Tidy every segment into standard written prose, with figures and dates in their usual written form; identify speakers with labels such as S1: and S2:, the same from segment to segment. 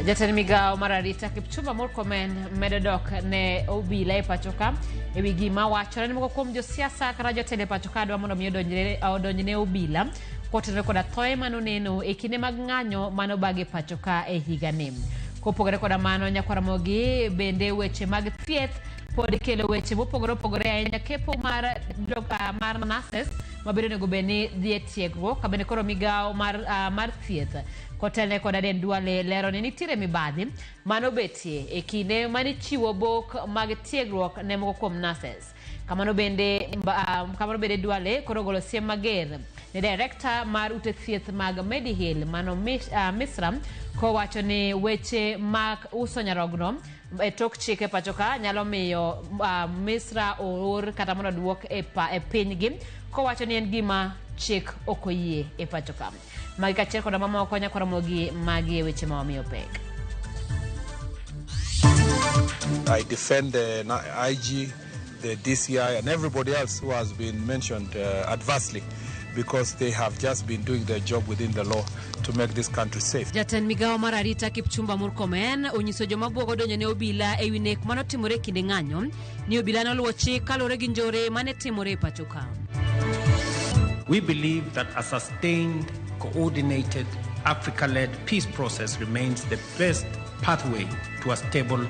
S1: Jatend migao mar arita Kipchumba Murkomen medo dok ne obila e pacho ka ewi gima wachore ni moko kuom josiasa kata jotend e pacho ka dwa mondo mi odonjne obila kotenore koda thoe manoneno e kinde mag ng'anyo manobagi pacho ka e higani. Kopogore koda mano, nyakwaramogi bende weche mag thieth pod kelo weche mopogore opogore ahinya kepo mar nurses mabedo nego beni dhi e tiegruok kabende koro migao mar thieth kotene koda Den Duale lero ni nitiere mibadhi mano betie e kinde mani chiwo bok mag tiegruok ne moko kuom nurses. Kamano bende Duale koro golo siem mager ne director mar ute thieth mag Medihill mano Misra kowacho ni weche mag uso nyarogno e tok chike pacho ka nyalo miyo Misra oor kata mondo duok e pinygi kowacho ni en gima chik okoyie e pacho ka. Magi kachiel koda mama okonya kwaramogi magi e weche mawamiyo pek.
S2: I defend the IG, the DCI and everybody else who has been mentioned adversely, because they have just been doing their job within the law to make this country safe.
S1: Jatend migao mar arita Kipchumba Murkomen onyiso joma bwogo donjo ne obila e wi nek manotimore kinde ng'anyo ni obila noluwo chik kalore gi njore mane timore e pacho ka.
S3: We believe that a sustained, coordinated, Africa-led peace process remains the best pathway to a stable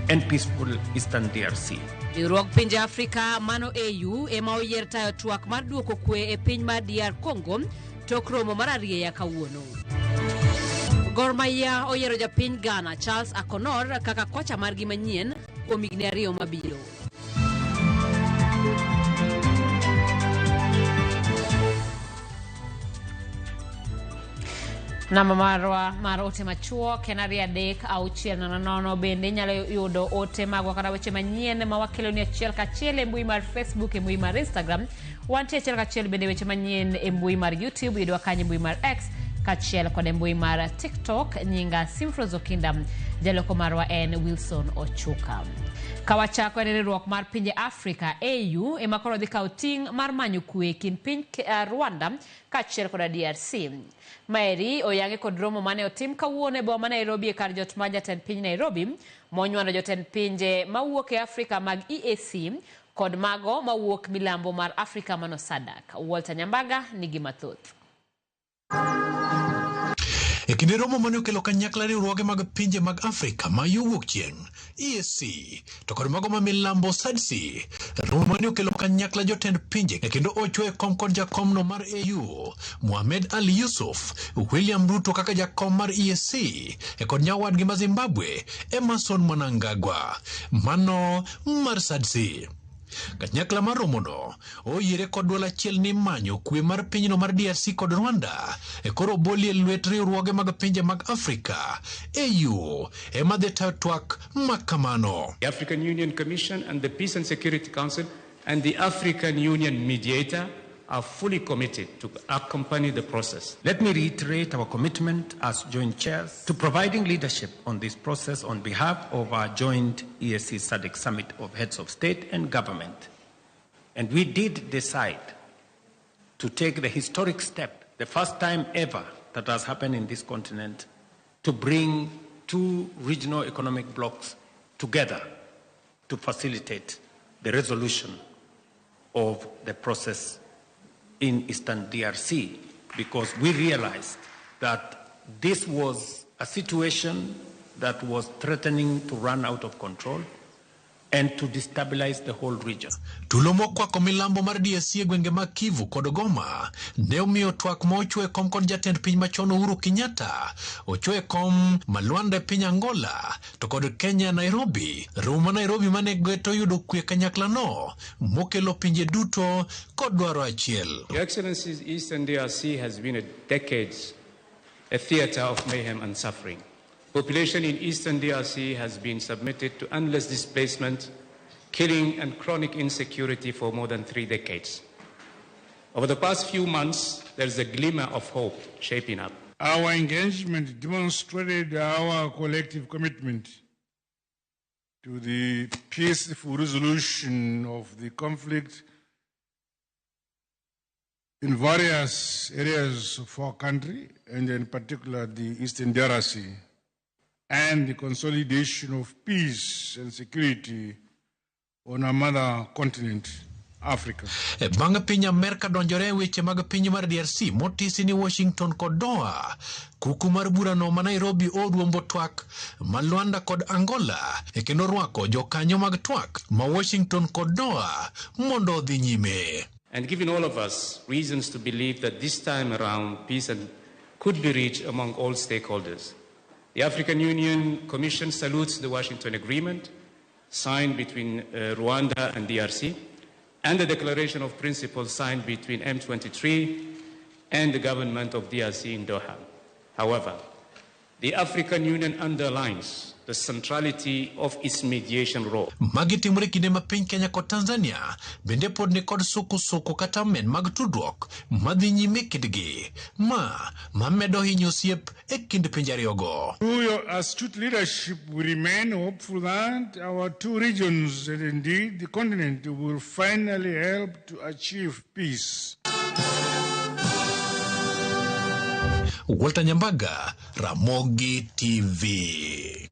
S3: and peaceful Eastern DRC.
S1: Riwruok pinje Afrika mano AU ema oyier tayo twak mar duoko kwe e piny mar DR Congo tok romo mar ariyo kawuono. Gor Mahia oyiero japiny Ghana Charles Akonor kaka kocha margi manyien kuom higni 2 mabiro. Namba marwa mar ote machuok en 3-6-9 bende nyalo yudo ote magwa kata weche manyien ma wakelo ni achiel kachiel e mbui mar Facebook, e mbui mar Instagram, wantie achiel kachiel bende weche manyien e mbui mar YouTube, yudwa kanyo mbui mar X kachiel kod e mbui mar TikTok. Nyinga Simfrozo Kindam, jaloko marwa en Wilson Ochuka. Kawachako en riwruok mar pinje Afrika AU ema koro dhi kawo ting' mar manyo kwe kind piny Rwanda kachiel kod DRC. Maeri oyange kod romo mane otim kawuono e boma Nairobi e kar jot ma jatend piny Nairobi monywando jotend pinje mawuok e Afrika mag EAC kod mago mawuok milambo mar Afrika mano SADC. Walter Nyambaga nigi mathoth.
S4: E kinde romo mane okelo kanyakla riwruoge mag pinje mag Afrika ma yo wuok chieng' EAC to kod mago ma milambo SADC, romo mane okelo kanyakla jotend pinje kendo ochwe kom kod jakomno mar AU Mohamed Ali Yusuf, William Ruto kaka jakom mar EAC e kod nyawadgi ma Zimbabwe Emerson Mnangagwa mano mar SADC. Kanyakla mar romono oyiere kod duol achiel ni manyo kwe mar pinyno mar DRC kod Rwanda e koro bolie lwet riwruoge mag pinje mag Afrika AU ema dhi tayo twak makamano.
S5: The African Union Commission and the Peace and Security Council and the African Union Mediator are fully committed to accompany the process.
S3: Let me reiterate our commitment as joint chairs to providing leadership on this process on behalf of our joint EAC SADC Summit of Heads of State and Government. And we did decide to take the historic step, the first time ever that has happened in this continent, to bring 2 regional economic blocs together to facilitate the resolution of the process in Eastern DRC, because we realized that this was a situation that was threatening to run out of control and to destabilize the whole region.
S4: Tulomo kwa milambo mar DRC gwenge mag Kivu kod Goma ne omiyo twak ma ochwe kom kod jatend piny machon Uhuru Kenyatta, ochwe kom malwanda e piny Angola to kod Kenya Nairobi. Romo Nairobi mane geto yudo kwe kanyakla no mokelo pinje duto kod dwaro achiel.
S5: Your Excellencies, Eastern DRC has been a theater of mayhem and suffering. Population in Eastern DRC has been submitted to endless displacement, killing and chronic insecurity for more than 3 decades. Over the past few months, there is a glimmer of hope shaping up.
S6: Our engagement demonstrated our collective commitment to the peaceful resolution of the conflict in various areas of our country, and in particular the Eastern DRC. and the consolidation of peace and security on our mother continent, Africa.
S4: Bang piny Amerika donjore weche mag piny mar DRC motisi ni Washington kod Doha. Kuku mar burano ma Nairobi oduombo twak ma Luanda kod Angola kendo rwako jokanyo mag twak ma Washington kod Doha mondo odhi nyime.
S5: And giving all of us reasons to believe that this time around peace could be reached among all stakeholders. The African Union Commission salutes the Washington Agreement signed between Rwanda and DRC and the Declaration of Principles signed between M23 and the government of DRC in Doha. However, the African Union underlines the centrality of its mediation role.
S4: Magitimore kinde ma piny Kenya kod Tanzania bende pod ni kod suku kata men mag tudruok madhi nyime kindgi ma medo hinyo osiep e kind pinje ariyogo.
S6: Through your astute leadership, we remain hopeful that our two regions and indeed the continent will finally help to achieve peace.
S4: Walter Nyambaga, Ramogi TV.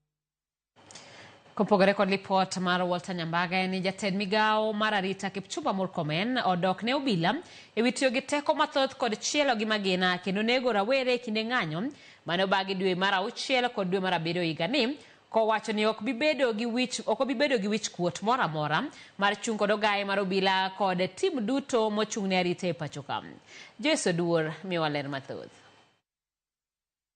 S1: Kopogore kod lipot mar Walter Nyambaga ni jatend migao mar arita Kipchumba Murkomen odok ne obila ewi tiyo gi teko mathoth kod chielo gi magina kendo nego rawere kinde ng'anyo mane obagi dwe mar 6 kod dwe mar 7 higani kowacho ni ok bibedo gi wich kuot mora mora mar chung kod ogaye mar obila kod tim duto mochung' ne arita e pacho ka. Jeso Duor miwaler mathoth.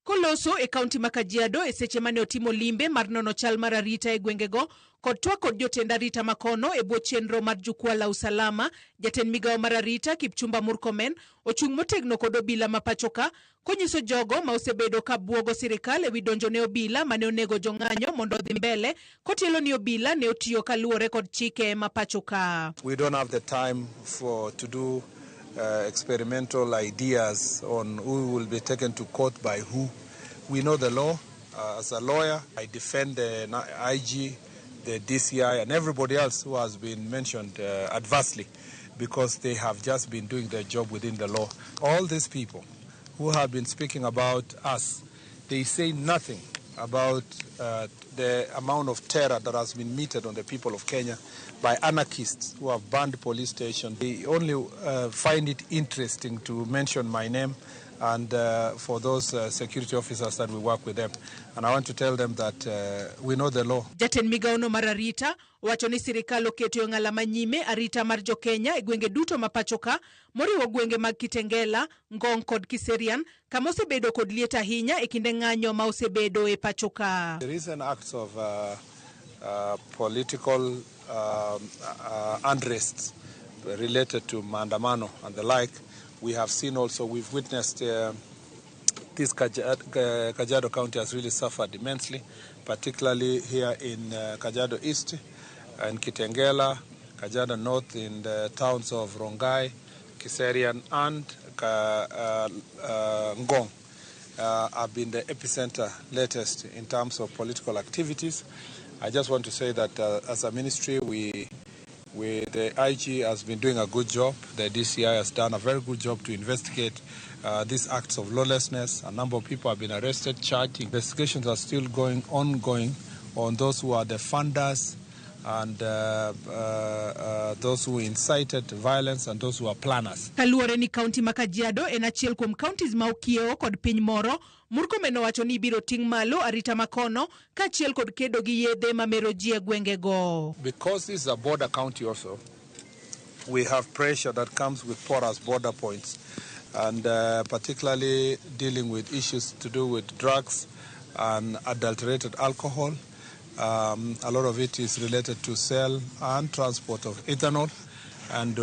S7: Koloso e kaunti ma Kajiado e seche mane otimo limbe mar nono chal mar arita e gwengego kod twak kod jotend arita makono e bwo chenro mar jukwaa la usalama, jatend migao mar arita Kipchumba Murkomen ochung' motegno kod obila ma pachoka konyiso jogo ma osebedo ka buogo sirikal ewi donjo ne obila mane onego jong'anyo mondo odhi mbele kotielo ni obila ne otiyo kaluwore kod chike ma pachoka.
S2: We don't have the time to do experimental ideas on who will be taken to court by who. We know the law. As a lawyer, I defend the IG, the DCI, and everybody else who has been mentioned adversely because they have just been doing their job within the law. All these people who have been speaking about us, they say nothing about the amount of terror that has been meted on the people of Kenya by anarchists who have burned police stations. They only find it interesting to mention my name and for those security officers that we work with them. And I want to tell them that we know the law.
S7: Jatend migao no mar arita wacho ni sirikal oketo ng'ala manyime arita mar jo Kenya e gwenge duto mapachoka moriwo gwenge mag Kitengela, Ngong kod Kiserian kama osebedo kod liet ahinya e kinde ng'anyo ma osebedo e pachoka.
S2: There is an act of political unrest related to maandamano and the like. We have seen also, we've witnessed this Kajiado County has really suffered immensely, particularly here in Kajiado East and Kitengela, Kajiado North in the towns of Rongai, Kiserian and Ngong have been the epicenter latest in terms of political activities. I just want to say that as a ministry, the IG has been doing a good job. The DCI has done a very good job to investigate these acts of lawlessness. A number of people have been arrested, charged. Investigations are still ongoing on those who are the funders and those who incited violence and those who are planners.
S7: Kaluore ni kaunti ma Kajiado en achiel kuom counties ma okiewo kod piny moro, Murkomen wacho ni biro ting' malo arita makono ka achiel kod kedo gi yedhe ma mero ji e gwengego.
S2: Because this is a border county also, we have pressure that comes with porous border points and particularly dealing with issues to do with drugs and adulterated alcohol. A lot of it is related to sale and transport of ethanol, and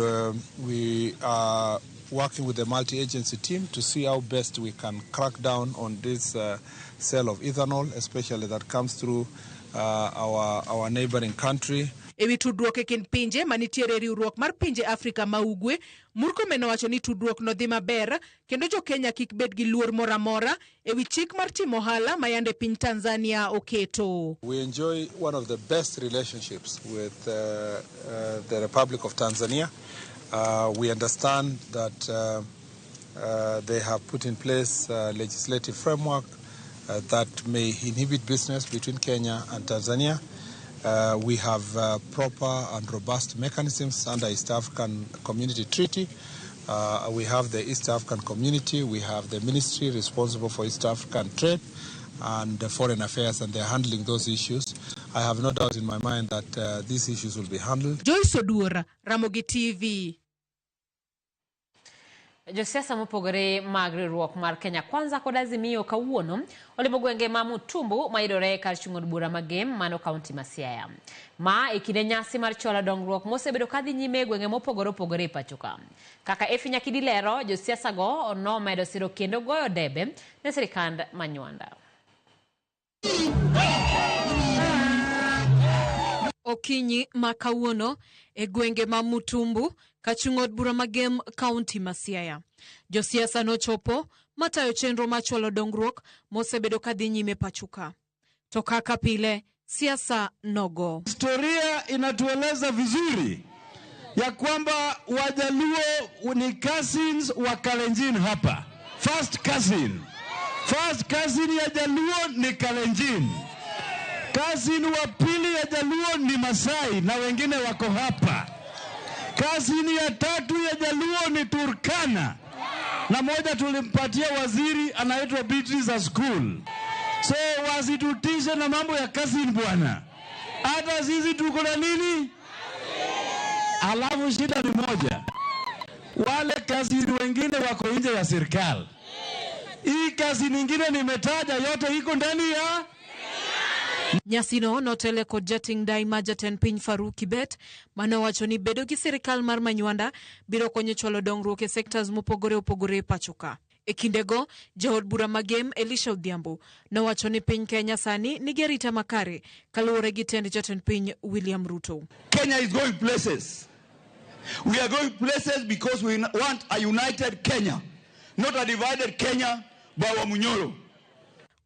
S2: we are working with the multi-agency team to see how best we can crack down on this sale of ethanol, especially that comes through our neighboring country.
S7: Ewi tudruok e kind pinje manitiere riwruok mar pinje Afrika ma ugwe, Murkomen wacho ni tudruok no dhi maber kendo jo Kenya kik bed gi luor mora mora ewi chik mar timo ohala ma yande piny Tanzania oketo.
S2: We enjoy one of the best relationships with the Republic of Tanzania. We understand that they have put in place a legislative framework that may inhibit business between Kenya and Tanzania. We have proper and robust mechanisms under East African Community Treaty. We have the East African Community, we have the ministry responsible for East African trade and foreign affairs, and they're handling those issues. I have no doubt in my mind that these issues will be handled.
S7: Joyce Oduor, Ramogi TV.
S1: Josiasa mopogore mag riwruok mar Kenya Kwanza kod Azimio kawuono olimo gwenge ma Mutumbu mayudore kar chung'od bura magem mano kaunti ma Siaya. Ma ikine nyasi mar chwalo dongruok mosebedo kadhi nyime gwenge mopogore opogore pachoka. Kaka Efinya Kidilero, josiasa go nomedo siro kendo goyo debe ne sirikand Manywanda.
S7: Okinyi makawuono e gwenge ma Mutumbu kachung'od bura magem kaunti ma Siaya. Josiasa nochopo matayo chenro machwalo dongruok mosebedo kadhi nyime pachuka. To kaka pile siasa nogo.
S8: Historia inatueleza vizuri ya kwamba Wajaluo ni cousins wa Kalenjin hapa. First cousin ya Jaluo ni Kalenjin. Cousin wa pili ya Jaluo ni Masai na wengine wako hapa. Cousin ya tatu ya Jaluo ni Turkana. Na moja tulimpatia waziri anaitwa Beatrice School. So wasitutishe na mambo ya cousin bwana. Hata sisi tuko na nini? Alafu shida ni moja. Wale cousin wengine wako nje ya serikali. Hii cousin nyingine nimetaja yote iko ndani ya
S7: Nyasino notele kod jating dai majaten piny Faruk Kibet mano wacho ni bedo gi sirikal mar Manywanda biro konyo chwalo dongruok e sectors mopogore opogore pachoka. E kindego jaod bura magem Elisha Odhiambo no wacho ni piny Kenya sani nigi arita makare kaluwore gi tend jatend piny William Ruto.
S8: Kenya is going places. We are going places because we want a united Kenya, not a divided Kenya by Wamunyoro.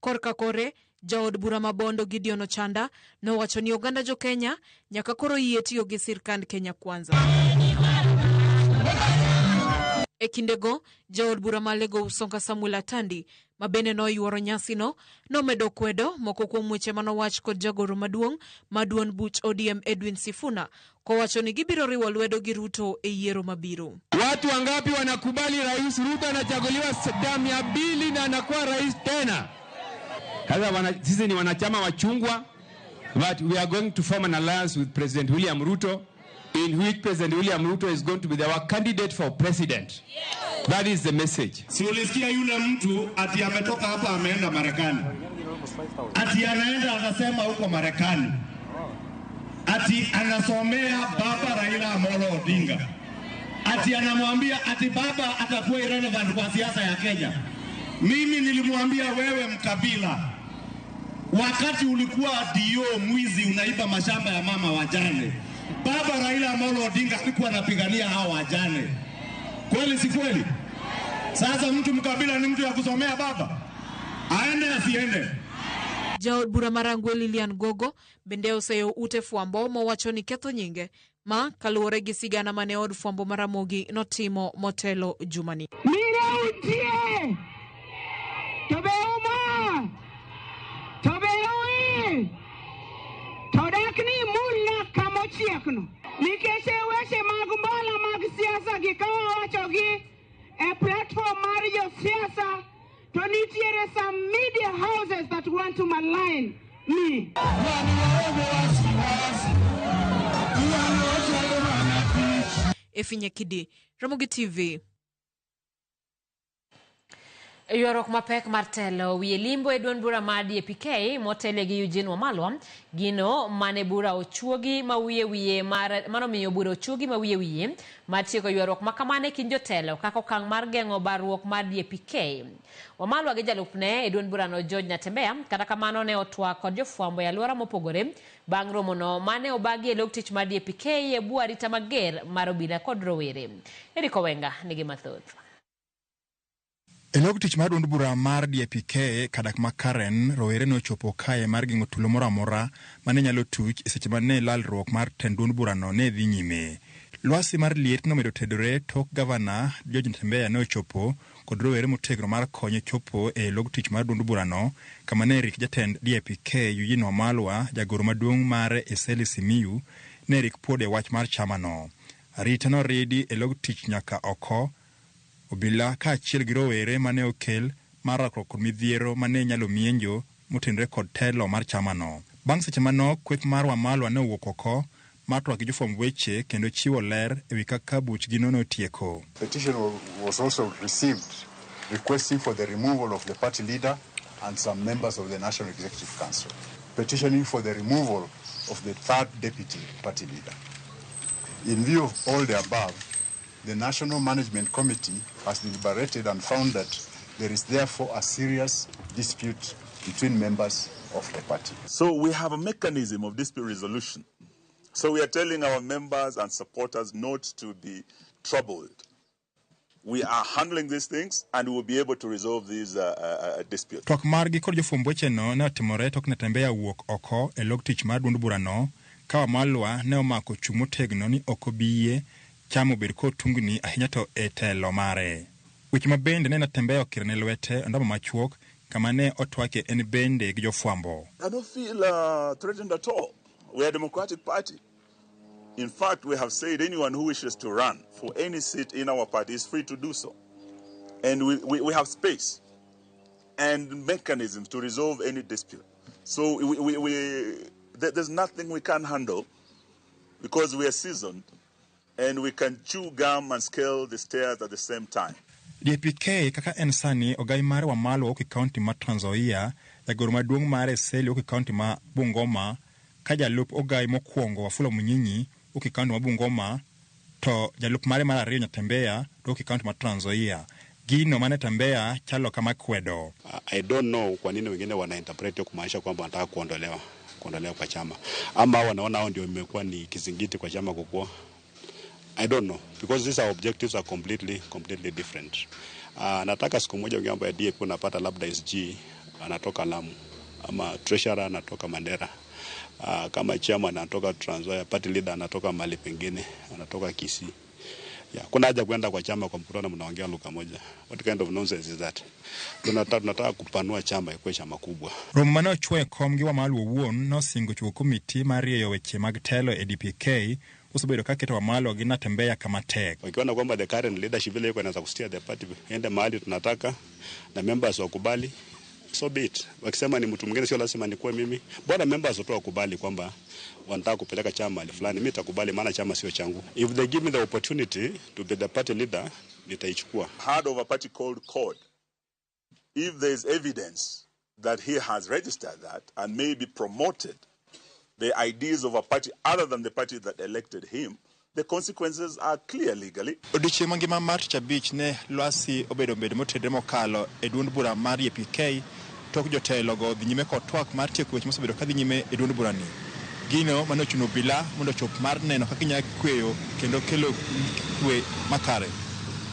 S7: Korka kore jaod bura mabondo Gideon Ochanda no wacho ni oganda jo Kenya nyaka koro yie tiyo gi sirkand Kenya Kwanza. E kindego jaod bura malego Usonga Samuel Atandi mabene no yuoro nyasino no medo kwedo moko kuom weche manowach kod jagoro maduon buch ODM Edwin Sifuna ko wacho ni gibiro riwo lwedo gi Ruto e yiero mabiro.
S8: Watu wangapi wanakubali Rais Ruto anachaguliwa damu ya bili na anakuwa rais tena? Sisi ni wanachama wa chungwa, but we are going to form an alliance with President William Ruto, in which President William Ruto is going to be our candidate for president. Yes. That is the message.
S9: Si ulisikia yule mtu ati ametoka hapa ameenda Marekani. Ati anaenda akasema huko Marekani. Ati anasomea baba Raila Amolo Odinga. Ati anamwambia ati baba atakuwa irrelevant kwa siasa ya Kenya. Mimi nilimwambia wewe mkabila, wakati ulikuwa DO mwizi unaiba mashamba ya mama wajane, baba Raila Amolo Odinga alikuwa anapigania hao wajane. Kweli si kweli? Sasa mtu mkabila ni mtu ya kusomea baba, aende asiende?
S7: Jaod bura marangwe Lilian Gogo bende oseyo ute fwambo mowacho ni ketho nyinge ma kaluwore gi sigana mane od fwambo maramogi notimo motelo jumani.
S10: Mira utie! Tobe uma! Tobe ui! Todakni mulla kamochiekno. Nikeshe weche magumbola mag siasa gikawa wachogi a platform marijo siasa to nitiere some media houses that want to malign me.
S7: Efinya Kidi, Ramogi TV.
S1: Yuarok mapek martelo wiye limbo e duond bura mar DPK motele gi Eugene Wamalwa gino mane bura ochuogi ma wiye mano miyo bura ochuogi ma wiye matieko yuarok makamane kin jotelo kako kang mar gengo barruok mar DPK. Wamalwa gi jalupne e duond bura no George Natembea kata kamano ne otwa kod jofwambo ya alwora mopogore bang' romo no mane obagi e lok tich mar DPK e bwo arita mager mar obila kod rowere. Eriko Wenga nigi mathoth.
S11: Elok tich mar duond bura mar DPK kadak makaren rowere no chopo kae mar gingo tulo moro amora mane nyalo tuch e seche mane lalruok mar tend duond bura no ne dhi nyime. Lwasi mar liet no medo tedore tok gavana George Natembea ne ochopo kod rowere motegno mar konyo chopo e log tich mar duond burano kama ne rik jatend DAP-K Eugene Wamalwa, jagoro maduong' mar Eseli Simiyu, ne rik puode wach mar chamano. Arita noridi e log tich nyaka oko obila ka achiel gi rowere mane okel mar rakruok kod midhiero mane nyalo mienjo motenre kod telo mar chamano. Bang' seche manok, kweth mar Wamalwa ne owuok oko mar twak gi jofwamb weche kendo chiwo ler ewi kaka buchgi notieko.
S12: Petition was also received requesting for the removal of the party leader and some members of the National Executive Council, petitioning for the removal of the third deputy party leader. In view of all the above, the National Management Committee has deliberated and found that there is therefore a serious dispute between members of the party.
S13: So we have a mechanism of dispute resolution. So we are telling our members and supporters not to be troubled. We are handling these things and we will be able to resolve these disputes.
S11: Twak margi kod jofwamb weche no ne otimore tok ne Tembea wuok oko e log tich mar duond burano ka Wamalwa ne omako chung' motegno ni ok obiyie chamo bed kotungni ahinya to e telo mare. Weche ma bende ne Tembea okirne lwete ondamo machuok kama ne otwake en bende gi jofwambo.
S13: I don't feel threatened at all. We are a democratic party. In fact, we have said anyone who wishes to run for any seat in our party is free to do so. And we have space and mechanisms to resolve any dispute. So there's nothing we can't handle because we are seasoned and we can chew gum and scale the stairs at the same time.
S11: DAP-K kaka en sani ogai mare Wamalwa oki kaunti ma Trans Nzoia, jagoro maduong' mar Eseli oki kaunti ma Bungoma, ka jalup ogai mokwongo Wafula Munyinyi oki kaunti ma Bungoma, to jalup mare mar ariyo Tembea oki kaunti ma Trans Nzoia. Gino mane Tembea chalo kama kwedo.
S14: I don't know kwa nini wengine wanainterpret kumaanisha kwamba wanataka kuondolewa kwa chama, ama wanaona hao ndio imekuwa ni kizingiti kwa chama kukua. I don't know, because these our objectives are completely different. Nataka siku moja ungeamba ya DAP unapata labda SG anatoka Lamu, ama treasurer anatoka Mandera, kama chairman anatoka Trans Nzoia, party leader anatoka mahali pengine, anatoka Kisii. Kuna haja kwenda kwa chama kwa mkutano mnaongea lugha moja. What kind of nonsense is that? Tunataka kupanua chama ikuwe chama kubwa.
S11: Romano chwe komgi Wamalwa wuon no singo chuo komiti marieyo weche mag telo e DAP-K usubedo kaketa Wamalwa gina Tembea kama tek.
S14: Wakiona kwamba the current leadership vile yuko anaweza kustia the party ende mahali tunataka na members wakubali, so be it. Wakisema ni mtu mwingine sio lazima ni kwa mimi. Bwana members wote wakubali kwamba wanataka kupeleka chama mahali fulani, mimi nitakubali maana chama sio changu. If they give me the opportunity to be the party leader, nitaichukua.
S13: Heard of a party called CORD. If there is evidence that he has registered that and maybe promoted the ideas of a party other than the party that elected him, the consequences are clear legally.
S11: Odiochieng' mangima mar Chabich ne lwasi obedo motedre mokalo e duond bura mar DAP-K tok jotelo go dhi nyime kod twak mar tieko weche mosebedo kadhi nyime e duond burani. Gino mane ochuno obila mondo chop mar neno kaka inyalo kweyo kendo kelo kwe makare.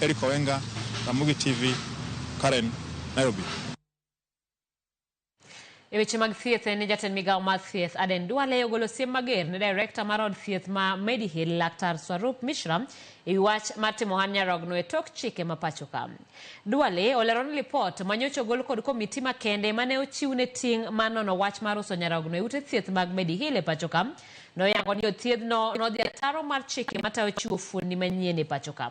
S11: Eric Owenga, Ramogi TV, Karen, Nairobi.
S1: E weche mag thieth ne jatend migao mar thieth Aden Duale ogolo siem mager ne director mar od thieth ma Medihill Laktar Swarup Mishra e wach mar timo nyarogno e tok chike ma pacho ka. Duale olero ni lipot manyocha ogol kod komiti makende mane ochiw ne ting' manono wach mar uso nyarogno e ute thieth mag Medihill e pacho ka. Noyango ni thiedhno nodhi ataro mar chike matayo chiwo fuondni manyien e pacho ka.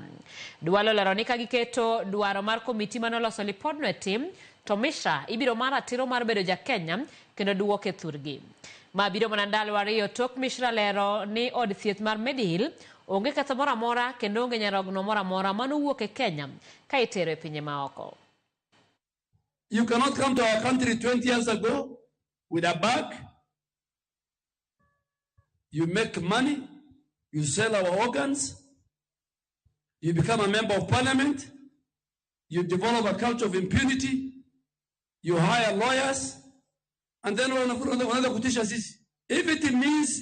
S1: Duale olero ni ka giketo dwaro mar komiti manoloso lipodno e tim, to Mishra ibiro mara tiro mar bedo ja Kenya kendo duoke thurgi. Ma biro mana ndalo ariyo tok Mishra lero ni od thieth mar Medihill onge ketho moro amora kendo onge nyarogno moro amora manowuok e Kenya ka itero e pinje maoko.
S15: You cannot come to our country 20 years ago with a bag. You make money, you sell our organs, you become a member of parliament, you develop a culture of impunity, you hire lawyers, and then if it means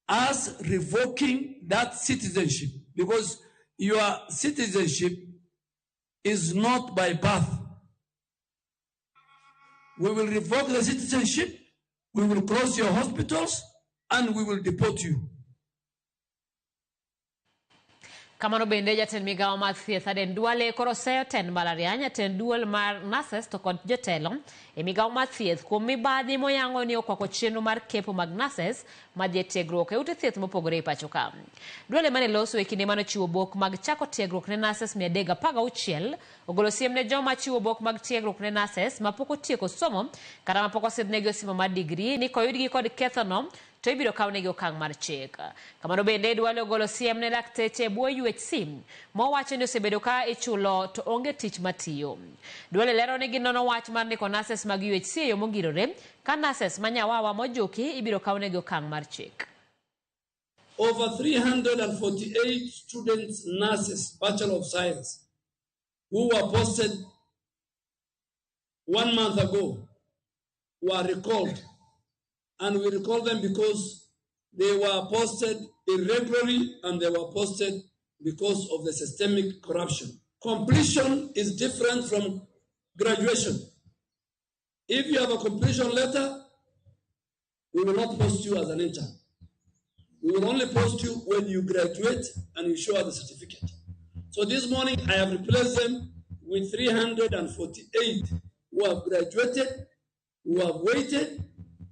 S15: us revoking that citizenship, because your citizenship is not by birth, we will revoke the citizenship, we will close your hospitals, and we will deport you.
S1: Kamano bende jatend migawo mar thieth Aden Duale koro seyo tend mbalariany jatend duol mar nurses to kod jotelo e migawo mar thieth kuom mibadhi moyango ni okwako chenro mar kepo mag nurses madhi e tiegruok e ute thieth mopogore e pacho ka. Duale mane loso e kinde mane chiwo bok mag chako tiegruok ne nurses 316 ogolo siem ne joma chiwo bok mag tiegruok ne nurses mapok otieko somo kata mapok osidhnegi osimo mar digri ni koyudgi kod kethono to ibiro kawnegi okang' mar chik. Kamano bende Duale ogolo siem ne lakteche bwo UHC mowacho ni osebedo ka ichulo to onge tich matiyo. Duale lero ni ginono wach mar ndiko nurses mag UHC e yo mongirore ka nurses manyawawa mojuki ibiro kawnegi okang' mar chik.
S15: Over 348 students, nurses, Bachelor of Science, who were posted 1 month ago were recalled. And we recall them because they were posted irregularly and they were posted because of the systemic corruption. Completion is different from graduation. If you have a completion letter, we will not post you as an intern. We will only post you when you graduate and you show us the certificate. So this morning I have replaced them with 348 who have graduated, who have waited,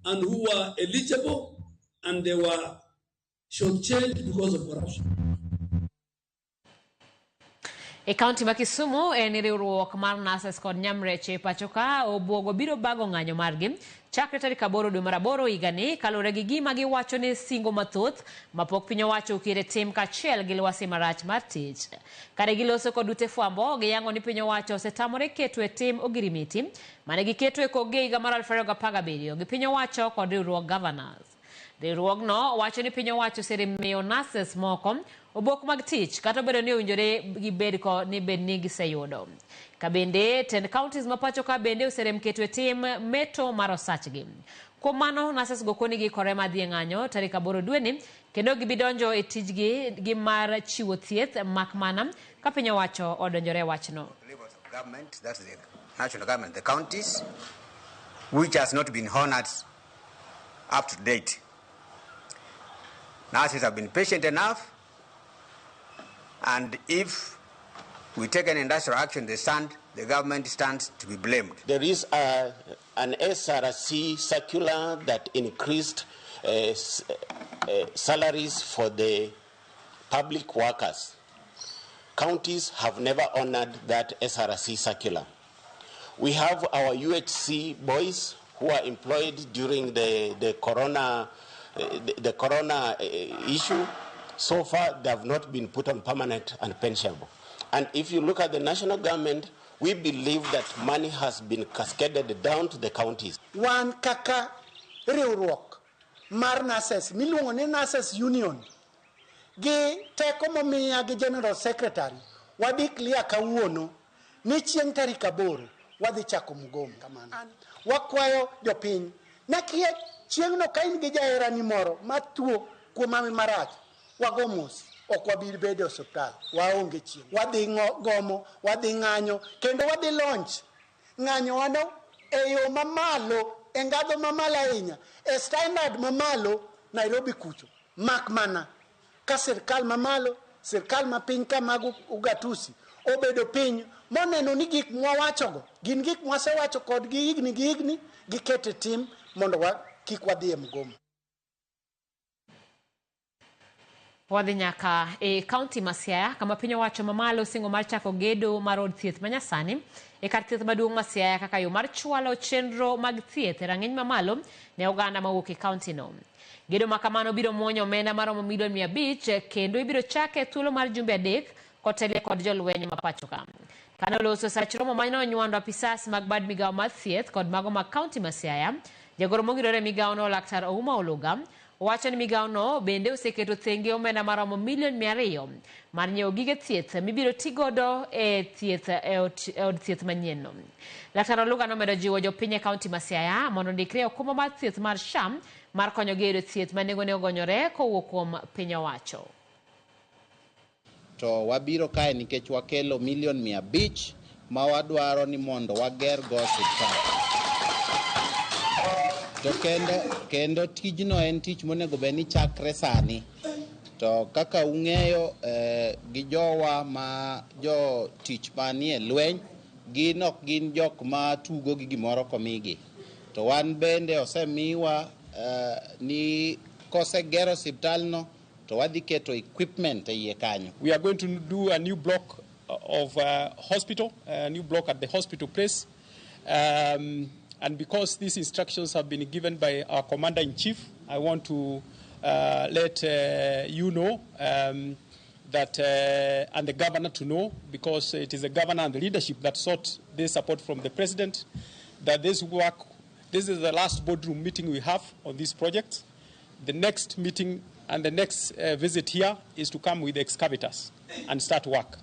S15: and who were eligible, and they were shortchanged because of corruption.
S1: E kaunti ma Kisumu en riwruok mar nurses kod nyamreche pacho ka obwogo biro bago ng'anyo margi chakre tarik 8 dwe mar 8 higani kalure gi gima giwacho ni singo mathoth mapok piny owacho okire tim kachiel gi lwasi marach mar tich. Kare giloso kod ute fwambo giyango ni piny owacho osetamore keto e tim ogirimiti mane giketo e koge higa mar 2017 gi piny owacho kod riwruok governors. Riwruogno wacho ni piny owacho osemiyo nurses moko obok mag tich kata bedo ni owinjore gibed ko ni bed ni giseyudo. Kabende tend counties mapacho ka bende oserem keto e tim meto mar osachgi. Kuom mano nurses gokoni gi kore madhi e ng'anyo tarik 8 dwe ni kendo gibidonjo e tijgi gi mar chiwo thieth makmana ka piny owacho odonjore wachno.
S16: Government, that's the national government, the counties, which has not been honored up to date. Nurses have been patient enough, and if we take an industrial action, the government stands to be blamed.
S17: There is an SRC circular that increased salaries for the public workers. Counties have never honored that SRC circular. We have our UHC boys who are employed during the corona issue. So far, they have not been put on permanent and pensionable. And if you look at the national government, we believe that money has been cascaded down to the counties.
S18: Wan kaka riwruok mar nurses miluongo ni nurses union gi teko momiya gi general secretary wadi clear kawuono ni chieng' tarik 8 wadhi chako mgomo kamano. Wakwayo jopiny nakie chieng'no ka in gi jaherani moro matuo kuom ami marach wagomos ok wabir bedo hospital waonge chieng' wadhi gomo wadhi ng'anyo kendo wadhi launch ng'anyo wano e yo mamalo e ngadho mamalo ahinya e standard mamalo Nairobi kucho mak mana ka sirkal mamalo sirkal mapiny ka mag ugatusi obedo piny moneno ni gik mwawachogo gin gik mwasewacho kod gi higni gikete tim mondo kik wadhi e mgomo.
S1: Wadhi nyaka e kaunti ma Siaya kama piny owacho mamalo singo mar chako gedo mar od thieth manyasani e kar thieth maduong' ma Siaya kaka yo mar chwalo chenro mag thieth e rang'iny mamalo ne oganda mawuok e kaunti no. Gedo makamano biro muonyo omenda maromo milion 500 kendo ibiro chake thuolo mar jumbe 3 kotelie kod jolweny mapacho ka. Kano loso sach romo manyo onywando apisas mag bad migawo mar thieth kod mago mag kaunti ma Siaya, jagoro mogirore migawo no Laktar Ouma Oluga wacho ni migawo no bende oseketo thenge omenda maromo milion 200 mar nyiewo gige thieth mibiro tigodo e od thieth manyien no. Laktar Oluga nomedo jiwo jopiny e kaunti ma Siaya mondo ndikre okumba mar thieth mar SHA mar konyo gedo thieth ma negone ogonyore kowuok kuom piny owacho.
S19: To wabiro kae nikech wakelo milion 500 ma wadwaro ni mondo wager go osiptal. To kendo tijno en tich monego bed ni chakre sani. To To kaka ung'eyo gi jowa ma jo tich manie lweny gin ok gin jok ma tugo gi gimoro komigi. To wan bende osemiwa ni kosegero osiptalno to wadhi keto equipment e iye kanyo.
S20: We are going to do a new block of hospital, a new block at the hospital place. And because these instructions have been given by our commander-in-chief, I want to let you know that, and the governor to know, because it is the governor and the leadership that sought this support from the president, that this is the last boardroom meeting we have on this project. The next meeting and the next visit here is to come with excavators and start work.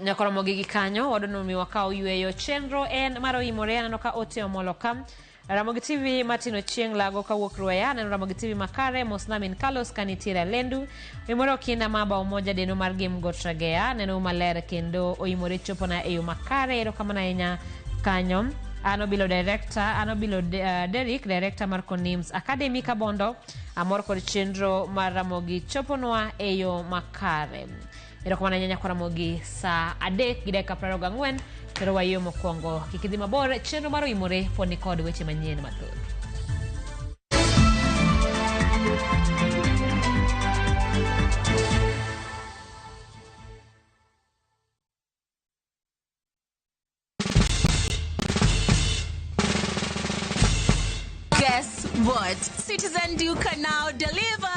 S1: Nyakora mogigi kanyo wadono miwakao yueyo chenro en maro imoreana noka ote omolokam Ramogi TV Martino Chieng lago ka wokruya na Ramogi TV Makare Mosnamin Carlos kanitira lendu imoro kinda maba umoja deno mar game gotragea neno malere kendo oimore chopo na eyo Makare ero kama na enya kanyo Anobilo Derek director Marco Nims Academy Kabondo amor kod chenro mar Ramogi choponwa eyo Makare ero kama na nyanya kwa Ramogi sa adek gideka praroga ngwen pero wayo mokwongo kikidhi mabor chenro maro imore poni kod weche manyien mathoth.
S21: Guess what? Citizen Duca now delivers!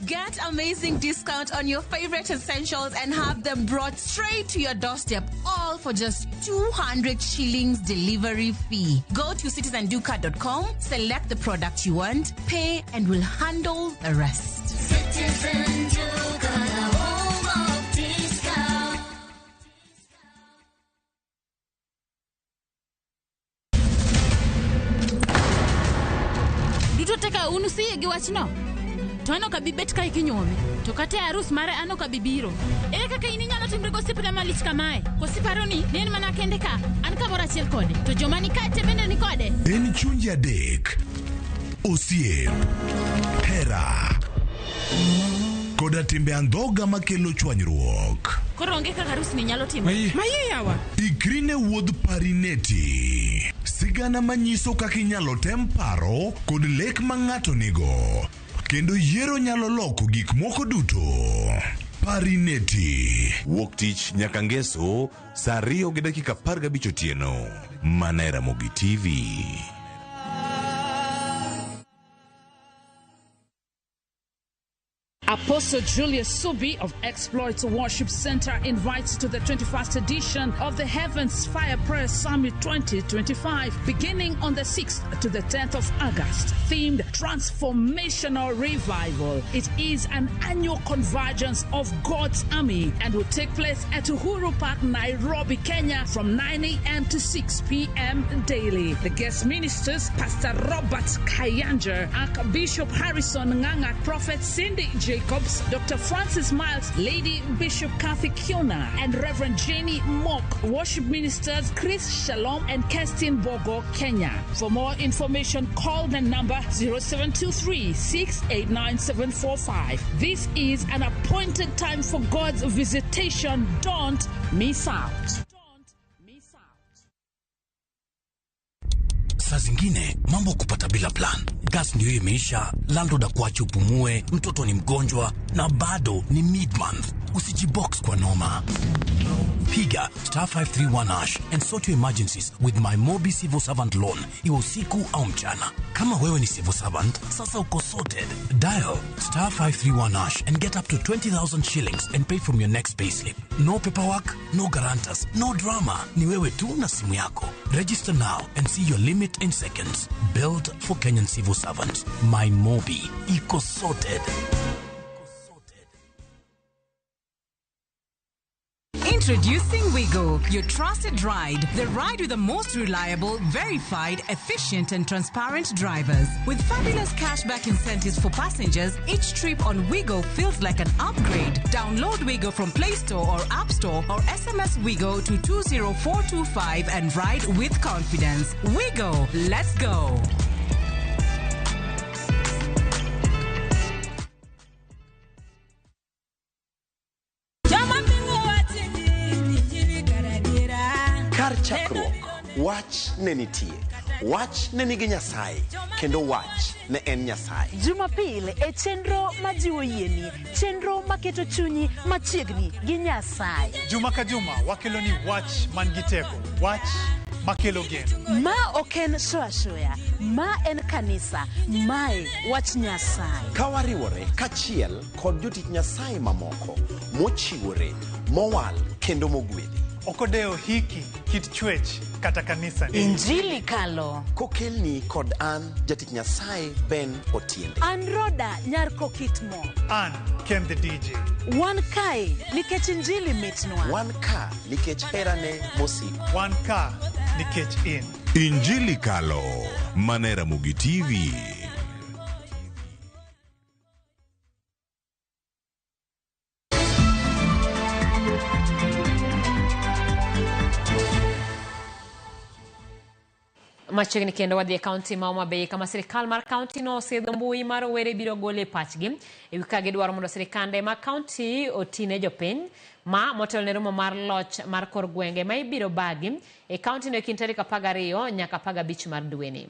S21: Get amazing discount on your favorite essentials and have them brought straight to your doorstep, all for just 200 shillings delivery fee. Go to citizenduca.com, select the product you want, pay, and we'll handle the rest.
S22: Citizen Duca, home of discount.
S23: Duto teka unusiye gi wachno. Tono kabibet kai kinyome. To kate arus mare ano kabibiro. Kaka ininyalo timbre gosipna malich kamae. Kosiparoni nen mana kende ka an kamora achiel kode. To joma ni kate bende ni kode.
S24: En chunja dek. Osiem. Hera. Koda timbe andhoga makelo chwanyruok.
S23: Koro onge kaka arus ni nyalo timo. Maye yawa.
S24: Ikrine wuodh parineti. Sigana manyiso kaka inyalo tem paro kod lek ma ng'ato nigo. Kendo yiero nyalo loko gik moko duto. Parineti. Wuok tich nyaka ngeso, saa 2:15 otieno. Mana Ramogi TV.
S25: Apostle Julius Subi of Exploits Worship Center invites to the 21st edition of the Heavens Fire Prayer Summit 2025, beginning on the 6th to the 10th of August, themed Transformational Revival. It is an annual convergence of God's army and will take place at Uhuru Park, Nairobi, Kenya from 9 a.m. to 6 p.m. daily. The guest ministers, Pastor Robert Kayanja, Archbishop Harrison Nganga, Prophet Cindy Jacobs, Dr. Francis Miles, Lady Bishop Kathy Kiona, and Reverend Jenny Mock, worship ministers Chris Shalom and Kestin Bogo, Kenya. For more information, call the number 0723-689-745. This is an appointed time for God's visitation. Don't miss out.
S26: Saa zingine mambo kupata bila plan. Gas ndio imeisha, landlord akuache upumue, mtoto ni mgonjwa na bado ni mid-month. Usijibox kwa noma. Piga *531# and sort your emergencies with my Mobi Civil Servant Loan. Iwe usiku au mchana. Kama wewe ni civil servant, sasa uko sorted. Dial *531# and get up to 20,000 shillings and pay from your next payslip. No paperwork, no guarantors, no drama. Ni wewe tu na simu yako. Register now and see your limit in seconds. Built for Kenyan civil servants. My Mobi. Iko sorted.
S27: Introducing Wigo, your trusted ride. The ride with the most reliable, verified, efficient, and transparent drivers. With fabulous cashback incentives for passengers, each trip on Wigo feels like an upgrade. Download Wigo from Play Store or App Store or SMS Wigo to 20425 and ride with confidence. Wigo, let's go.
S2: wach ne nitie, wach ne nigi Nyasaye, kendo wach ne en Nyasaye.
S3: Jumapil e chenro majiwo yieni, chenro maketo chunyi machiegni gi Nyasaye.
S4: Juma ka juma wakeloni wach man gi teko, wach makelo geno.
S3: Ma oken shoya, ma en kanisa, mae wach Nyasaye.
S2: Kawariwore kachiel kod jotich Nyasaye mamoko mochiwore, mowal kendo mogwedhi.
S4: Okodeo hiki kit chwech kata kanisa ni.
S3: Injili kalo.
S2: Kokelni kod an jatich Nyasaye Ben Otiende.
S3: An Roda nyar kokitmo.
S4: An Ken the DJ.
S3: Wan kae nikech injili mitnwa.
S2: Wan ka nikech herane mosiko.
S4: Wan ka nikech in.
S24: Injili kalo manera Mugi TV.
S1: Machiegni kendo wadhi e kaunti ma Homa Bay kama sirikal mar kaunti no osedho mbui mar were biro gole pachgi ewi ka gidwaro mondo sirikande ma kaunti otine jopiny ma motelo ne romo mar loch mar kor gwenge ma ibiro bagi e kaunti no e kind tarik 12 nyaka 15 mar dweni.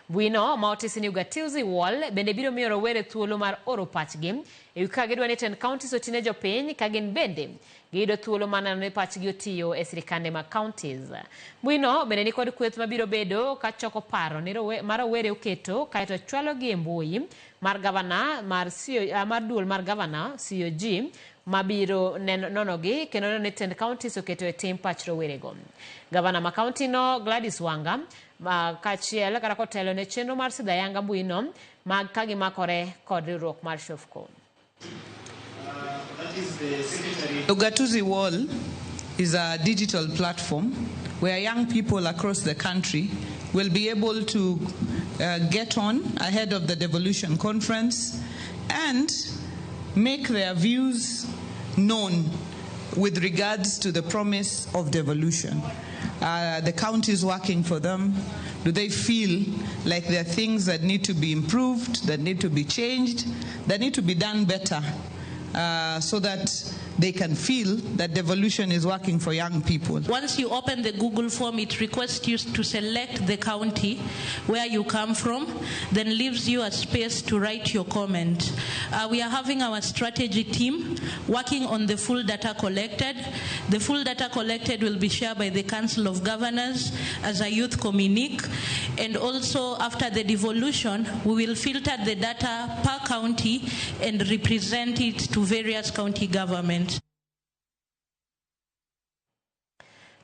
S1: Mbui no ma otisi ni ugatuzi wall bende biro miyo rowere thuolo mar oro pachgi ewi ka gidwa ni ten counties otine jopiny ka gin bende gido thuolo mana ne pachgi otiyo e sirikande ma counties. Mbui no bende ni kod kweth mabiro bedo ka choko paro ni mar rowere oketo kaeto chwalo gi e mbui mar gavana mar duol mar gavana COG mabiro nonogi kendo ne ten counties oketo e tim pach rowere go. Gavana ma county no Gladys Wanga kachiel kata kotelo ne chenro mar sidha yanga mbui no mag kagi makore kod riwruok mar Shofco.
S5: Ugatuzi Wall is a digital platform where young people across the country will be able to get on ahead of the Devolution conference and make their views known with regards to the promise of devolution. The county is working for them. Do they feel like there are things that need to be improved, that need to be changed, that need to be done better so that they can feel that devolution is working for young people?
S6: Once you open the Google form, it requests you to select the county where you come from, then leaves you a space to write your comment. We are having our strategy team working on the full data collected. The full data collected will be shared by the Council of Governors as a youth communique, and also after the devolution, we will filter the data per county and represent it to various county governments.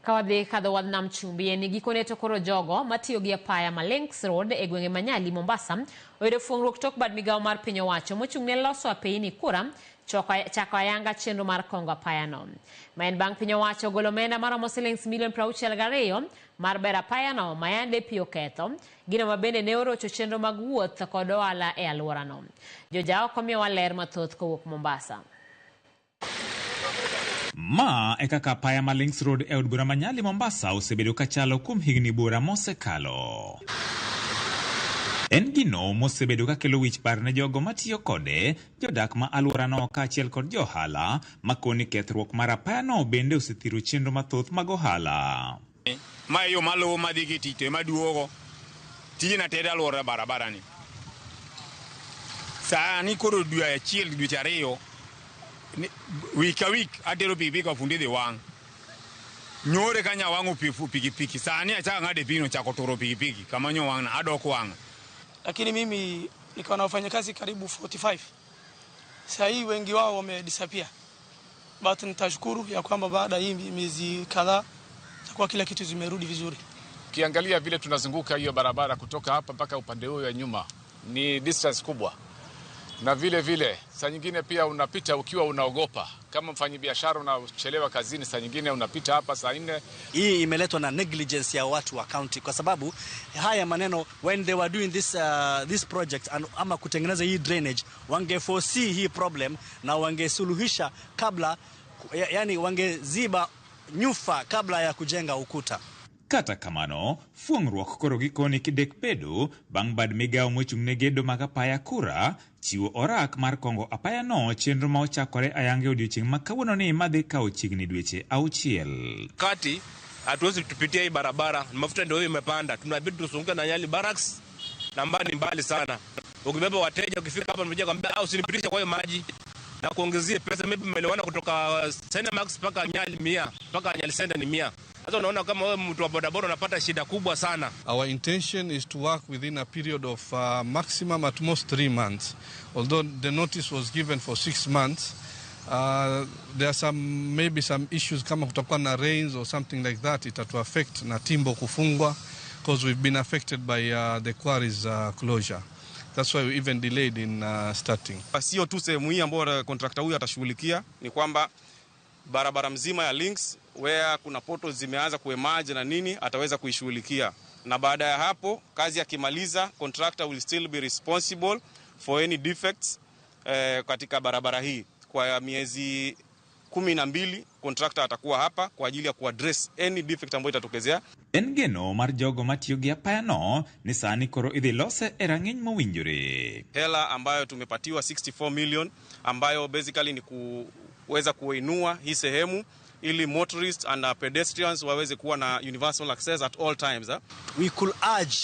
S1: Kawadhi kadho wadnam chumbi eni gikone to koro jogo matiyo gi apaya ma Links Road e gwenge Manyali Mombasa oyudo fuong'ruok tok bad migawo mar piny owacho mochung' ne loso apeyini kura chako ayanga chenro mar kongo apaya no. Ma en bang' piny owacho golo omenda maromo shillings milion 62 mar bero apaya no ma yande pi oketho, gino ma bende ne orocho chenro mag wuoth kod ohala e alwora no. Joja oko miyowa ler mathoth kowuok Mombasa.
S8: Ma e kaka apaya ma Links Road e od bura Manyali Mombasa osebedo kachalo kuom higni bura mosekalo. En gino mosebedo kakelo wich bar ne jogo matiyo kode, jodak ma alwora no kaachiel kod johala makoni kethruok mar apaya no bende osethiro chenro mathoth mag ohala.
S9: Ma yo malo madhi gi tich maduogo tijna ted alwora barabara ni. Sani koro dwe achiel dweche ariyo week ka week atero pikipiki ofunde dhi wang'. Nyore kanya wang'o pikipiki sani achaka ng'ade pino chako toro pikipiki kama nyo wang'na adok wang'a.
S28: Lakini mimi niko na wafanyakazi karibu 45. Sasa hii wengi wao wamedisappear. But nitashukuru ya kwamba baada hii miezi kadhaa kwa kila kitu zimerudi vizuri.
S29: Kiangalia vile tunazunguka hiyo barabara kutoka hapa mpaka upande huo ya nyuma ni distance kubwa. Na vile saa nyingine pia unapita ukiwa unaogopa. Kama mfanyabiashara unachelewa kazini, saa nyingine unapita hapa saa 4.
S30: Hii imeletwa na negligence ya watu wa county, kwa sababu haya maneno when they were doing this project ama kutengeneza hii drainage, wange foresee hii problem na wangesuluhisha kabla, yani wangeziba nyufa kabla ya kujenga ukuta.
S8: Kata kamano, fuong'ruok koro gikoni kidek pedo bang' bad migawo mochung' ne gedo mag apaya kura chiwo orak mar kongo apaya no chenro ma ochakore ayange odiochieng' ma kawuono ni madhi kawo chiegni dweche 6.
S9: Kati
S7: hatuwezi tupitia hii barabara, mafuta ndio imepanda, tunabidi tusunguke na Nyali Barracks na mbali mbali sana. Ukibeba wateja ukifika hapa mmoja kwambia au usinipitishe kwa hiyo maji na kuongezie pesa, maybe mmelewana kutoka Cinemax mpaka Nyali 100 mpaka Nyali Center ni 100. Sasa unaona kama wewe mtu wa bodaboda unapata shida kubwa sana.
S10: Our intention is to work within a period of maximum at most 3 months. Although the notice was given for 6 months, there are maybe some issues kama kutakuwa na rains or something like that, it will affect na timbo kufungwa because we've been affected by the quarries closure. That's why we even delayed in starting.
S11: Sio tu sehemu hii ambayo contractor huyu atashughulikia, ni kwamba barabara mzima ya links where kuna portals zimeanza kuemerge na nini ataweza kuishughulikia. Na baada ya hapo kazi yakimaliza, contractor will still be responsible for any defects katika barabara hii. Kwa miezi 12 contractor atakuwa hapa kwa ajili ya kuaddress any defect ambayo itatokezea.
S8: En geno mar jogo matiyo gi apaya no ni sani koro idhi lose e rang'iny mowinjore.
S11: Hela ambayo tumepatiwa 64 million ambayo basically ni kuweza kuinua hii sehemu ili motorists and pedestrians waweze kuwa na universal access at all times.
S30: We could urge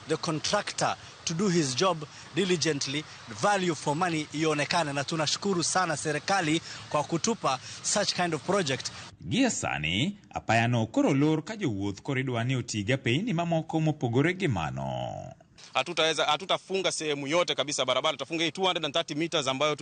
S30: the contractor to do his job diligently, value for money ionekane, na tunashukuru sana serikali kwa kutupa such kind of project.
S8: Gia sani, apaya no koro lor ka jowuoth koridwa ni otiga peini mamoko mopogore gi mano.
S11: Hatutafunga sehemu yote kabisa barabara, tutafunga hii 230 meters ambayo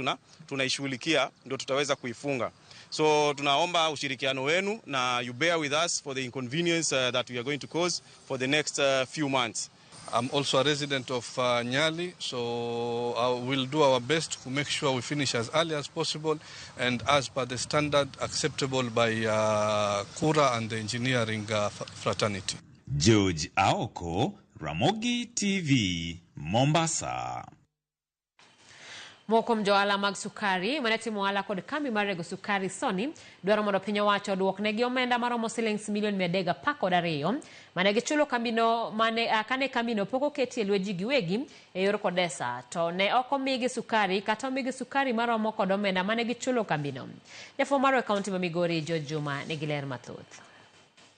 S11: tunaishughulikia ndio tutaweza kuifunga. So tunaomba ushirikiano wenu na you bear with us for the inconvenience that we are going to cause for the next few months.
S10: I'm also a resident of Nyali, so I will do our best to make sure we finish as early as possible and as per the standard acceptable by Kura and the engineering fraternity.
S8: George Aoko, Ramogi TV, Mombasa.
S1: Moko mjoala mag sukari, maneti mwala kod kambi marego sukari soni, duara mondo pinyo wacho duok negi omenda maromo shillings milion 312, manegi chulo kambino, kane kambino poko keti elweji giwegi, yor kodesa, to ne oko migi sukari, kata migi sukari maromo kod omenda manegi chulo kambino. Jafo maro kaunti mamigori George Juma negiler mathoth.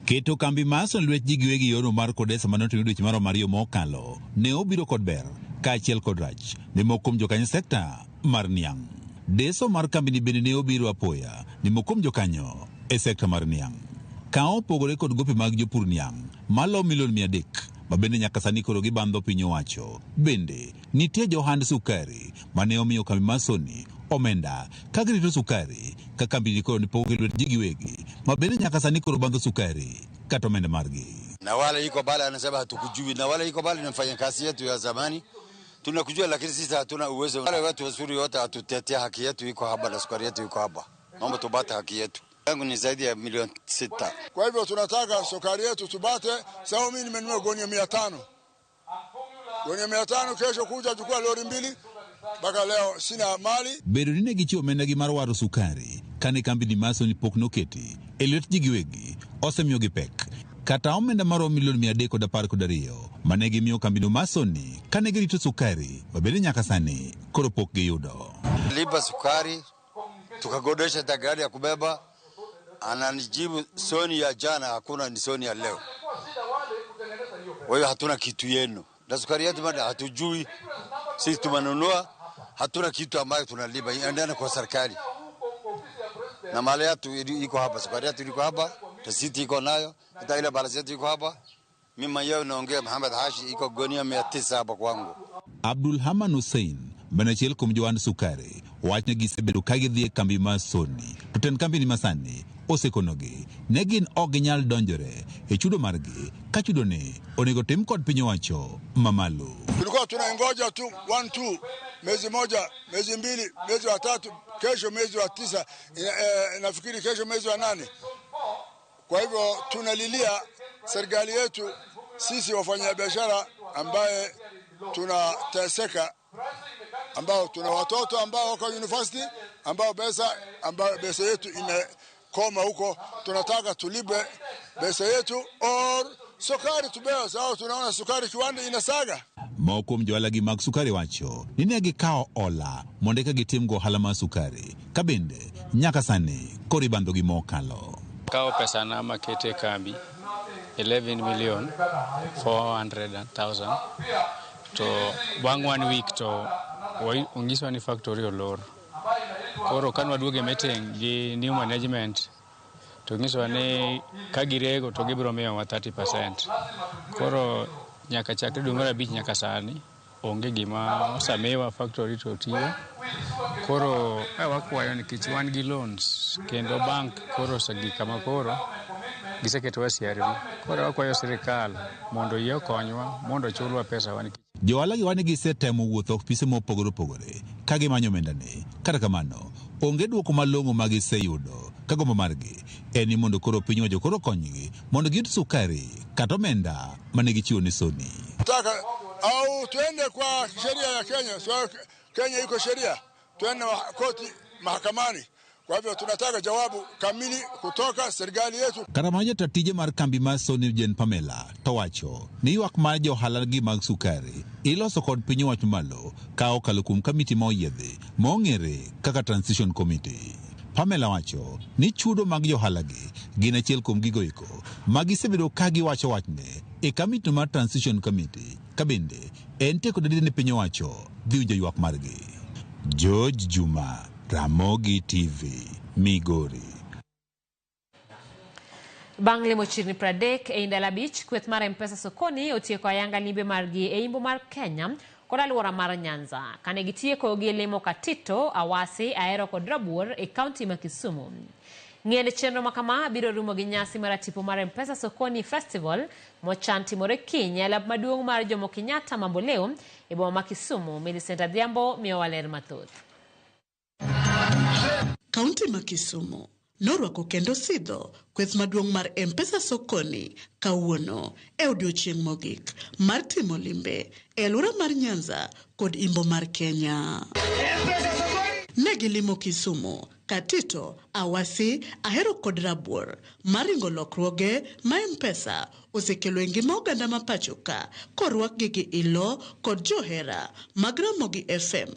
S12: Keto kambi mason lwet ji giwegi yoro mar kodesa manotimo dweche mar Mario mokalo ne obiro kod ber kaachiel kod rach ne mokom jokanyo sekta mar niang'. Deso mar kambi ni bende ne obiro apoya ne mokom jokanyo e sekta mar niang'. Ka opogore kod gope mag jopur niang' malo milion 300 ma bende nyaka sani koro gibandho piny owacho. Bende nitie johand sukari mane omiyo kambi masoni omenda ka girito sukari ka kambi ni koro ni pogo lwet ji giwegi ma bende nyaka sani koro bandho sukari kata omenda margi.
S13: Na wale iko bale anasema hatukujui, na wale iko bale ni mfanyakazi yetu ya zamani tunakujua, lakini sisi hatuna uwezo. Wale watu wazuri wote hatutetea haki yetu iko hapa na sukari yetu iko hapa, naomba tubate haki yetu. Yangu ni zaidi ya milioni 6.
S14: Kwa hivyo tunataka sukari yetu tubate. Sawa, mimi nimenunua gunia 500. Gunia 500 kesho kuja chukua lori 2. Baka leo sina mali.
S12: Bedo ni negichiwo omenda gi mar waro sukari kane kambi ni masoni pok noketi e lwet ji giwegi osemiyo gi pek. Kata omenda maromo milion 312 mane gimiyo kambi no masoni kane girito sukari mabende nyaka sani koro pok giyudo.
S13: Lipa sukari tukagodesha gari ya kubeba, ananijibu soni ya jana hakuna, ni soni ya leo. Wewe hatuna kitu yenu. Na sukari yetu bado hatujui. Sisi tumanunua, hatuna kitu ambayo tunalipa, endana kwa serikali. Na mali yetu iko hapa, sukari yetu iko hapa, tasiti iko nayo, hata ile balance yetu iko hapa. Mimi mwenyewe naongea Muhammad Hashi iko gunia 900 hapa kwangu.
S12: Abdul Haman Hussein benachiel kuom joand sukari wachne gisebedo ka gidhi e kambi masoni to ten kambi ni masani osekonogi ne gin ok ginyal donjore e chudo margi ka chudo ne onego tim kod piny owacho mamalo.
S14: Tulikuwa tunaingoja tu 1-2 mwezi moja, mwezi 2, mwezi wa 3, kesho mwezi wa 9, nafikiri kesho mwezi wa 8. Kwa hivyo tunalilia serikali yetu sisi wafanyabiashara ambaye tunateseka, ambao tuna watoto ambao wako university, ambao pesa yetu imekoma huko, tunataka tulibe pesa yetu or sukari tubeo, sababu tunaona sukari kiwanda inasaga.
S12: Moko mjoala gi mag sukari wacho ni ne gikawo ola mondo ka gitim go ohala mar sukari ka bende nyaka sani koro ibandho gi mokalo.
S15: Kawo pesa na makete kambi 11,400,000 to bang' 1 week to ongiswa ni factory olor. Koro kanwa duoge meeting gi new management to ngiswa ni kagirego to gibiro miyowa 30%. Koro nyaka chakre dwe mar 5 nyaka sani onge gima osamiwa factory to tiyo. Koro wakwayo nikech wan gi loans kendo bank koro sagi kama koro giseketowa CRB. Koro wakwayo sirikal mondo yie okonywa mondo chulwa pesa wan.
S12: Johala gi wan gisetemo wuotho ofise mopogore opogore ka gimanyo omendani. Kata kamano onge duoko malong'o ma giseyudo ka gombo margi en ni mondo koro piny owacho koro konygi mondo giyud sukari kata omenda mane gichiwo ni Sony.
S14: Au tuende kwa sheria ya Kenya. So Kenya iko sheria, tuende koti mahakamani. Kwa hivyo tunataka jawabu kamili kutoka serikali yetu.
S12: Karamaja tatije mar kambi mar Sony Jen Pamela towacho ni ywak mar johala gi mag sukari iloso kod piny owacho malo ka okalo kuom kamiti ma oyiedhi mong'ere kaka Transition Committee. Pamela wacho ni chudo mag johala gi gin achiel kuom gigo eko ma gisebedo ka giwacho wachne e kamiti mar Transition Committee ka bende en teko dadide ni piny owacho dhi winjo ywak margi. George Juma, Ramogi TV, Migori.
S1: Bang' limo chirni 30 e Indala Beach, kweth mar M-Pesa sokoni otieko ayanga limbe margi e imbo mar Kenya kod aluora mar Nyanza. Kane gitieko gi limo Katito, Awasi, Ahero kod Rabuor e kaunti ma Kisumu. Ng'ende chenro makama biro rumo gi nyasi mar tipo mar M-Pesa sokoni festival mochan timore kiny e lab maduong' mar Jomo Kenyatta Mamboleo e boma ma Kisumu. Millicent Adhiambo miyo waler mathoth.
S16: Kaunti ma Kisumu norwako kendo sidho kweth maduong' mar M-Pesa sokoni kawuono e odiochieng' mogik mar timo limbe e alwora mar Nyanza kod imbo mar Kenya. Negi limo Kisumu, Katito, Awasi, Ahero kod Rabuor maringo lokruoge ma M-Pesa osekelo e ngima oganda ma pachoka korwak gi ilo kod johera mag Ramogi FM.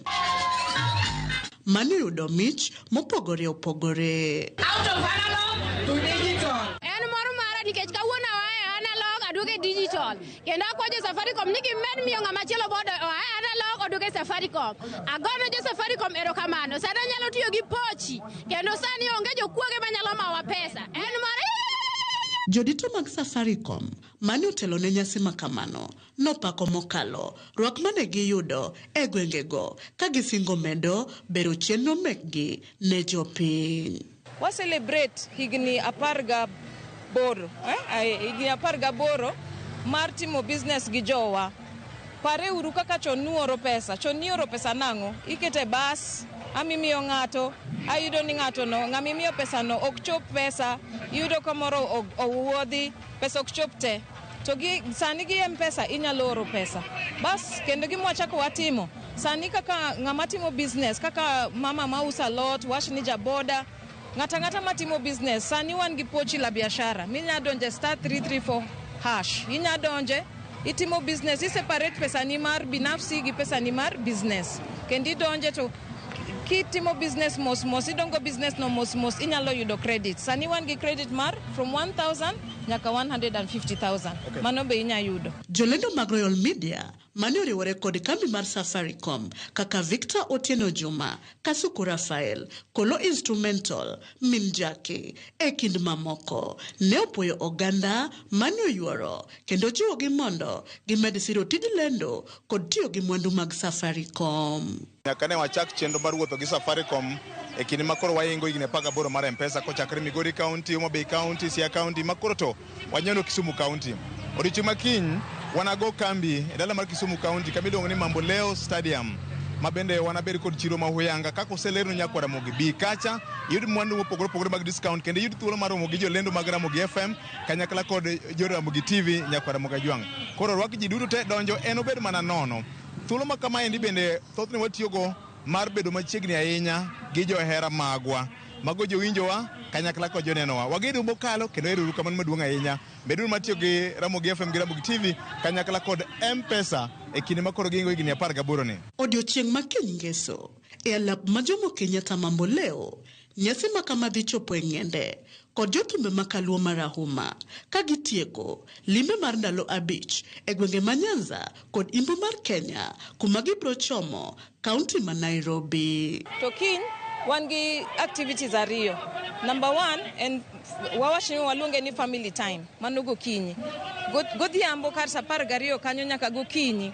S16: Mani yudo mich mopogore opogore.
S17: Out of analog to digital. En moro mara nikech kawuono wae analog aduoke digital. Kendo akwajo Safaricom nigi med miyo ng'ama chielo bodo wae analog oduoke Safaricom. Agono jo Safaricom erokamano. Sana nyalo tiyo gi pochi. Kendo sani onge jokuoge manyalo mawa pesa. En moro
S16: Jodito mag Safaricom mani otelo ne nyasi makamano nopako mokalo rwak mane giyudo e gwengego ka gisingo medo bero chenro mekgi ne jopiny.
S18: Wa celebrate higni 18 higni 18 mar timo business gi jowa. Pare uru kaka chon nuoro pesa. Chon nioro pesa nango ikete bas amimiyo ng'ato ayudo ni ng'ato no ng'amimiyo pesa no ok chop pesa yudo komoro owuodhi pesa ok chop te to gi sani gi M-Pesa inyalo oro pesa bas kendo gimwachako watimo sani kaka ng'ama timo business kaka mama mausa lot wash ni jaboda ng'ata matimo business sani wan gi pochi la biashara minya donje *334# inya donje itimo business separate pesa ni mar binafsi gi pesa ni mar business kendi donje to kitimo business mos idongo business no mos inyalo yudo credit sani wan gi credit mar from 1,000 nyaka 150,000 okay. Mano be inya yudo.
S16: Jolendo mag Royal Media mani oriwore kod kambi mar Safaricom kaka Victor Otieno Juma, Kasuku Rafael, Kolo Instrumental, Minjaki e kind mamoko ne opoyo oganda mani oyuoro kendo jiwo gi mondo gimed siro tij lendo kod tiyo gi mwandu mag Safaricom.
S19: Nyaka ne wachak chenro mar wuotho gi Safaricom e kinde makoro waingo higni 18 mar M-Pesa kochakre Migori County, Homa Bay County, Siaya County makoro to wanyono Kisumu County. Odiochieng' makiny wanago kambi e dala mar Kisumu County kambi iluongo ni Mamboleo Stadium ma bende wanabed kod chiro ma huyanga kaka oselerno nyaka Ramogi bi kacha yud mwandu mopogore opogore mag discount kendo yud thuolo mar romo gi jolendo mag Ramogi FM kanyakla kod jo Ramogi TV nyaka Ramogi Ajwang'. Koro rwak ji duto te donjo en obed mana nono. Thuolo ma kama endi bende thothne watiyogo mar bedo machiegni ahinya gi johera magwa mago jowinjowa kanyakla kod jonenowa wagedo mokalo kendo ero kamano maduong' ahinya beduru matiyo gi Ramogi FM gi Ramogi TV kanyakla kod M-Pesa e kinde makoro gingo higni 18 ni.
S16: Odiochieng' makiny ngeso e alap ma Jomo Kenyatta Mamboleo nyasi makamadi chopo ng'ende kod jothumbe makaluo marahuma ka gitieko limbe mar ndalo abich e gwenge ma Nyanza kod Imbo mar Kenya kuma gibro chomo kaunti ma Nairobi.
S18: To kiny wan gi activities ariyo. Number 1 en wawachni waluonge ni family time mano gokinyi. Godhiambo kar saa 12 kanyo nyaka gokinyi.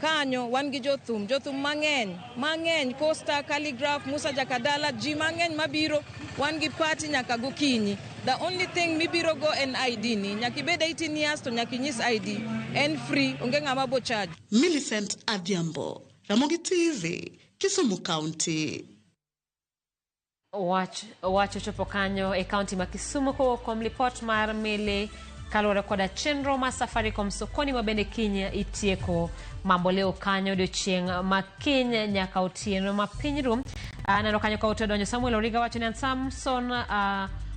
S18: Kanyo wan gi jothum mang'eny Costa, Calligraph, Musa Jakadala, ji mang'eny mabiro, wan gi party nyaka gokinyi. The only thing mibiro go en ID ni, nyaka ibed 18 years to nyaka inyis ID, en free, onge ng'ama bo charge.
S16: Millicent Adhiambo, Ramogi TV, Kisumu County.
S1: Wacho chopo kanyo e kaunti ma Kisumu ko kom report mar mele kalore koda chenro ma Safaricom sokoni mabende kinya itieko mambo leo kanyo odiochieng' ma kiny nyaka otieno ma piny rum. Nano kanyo ka otedonjo Samuel Origa wacho ni Samson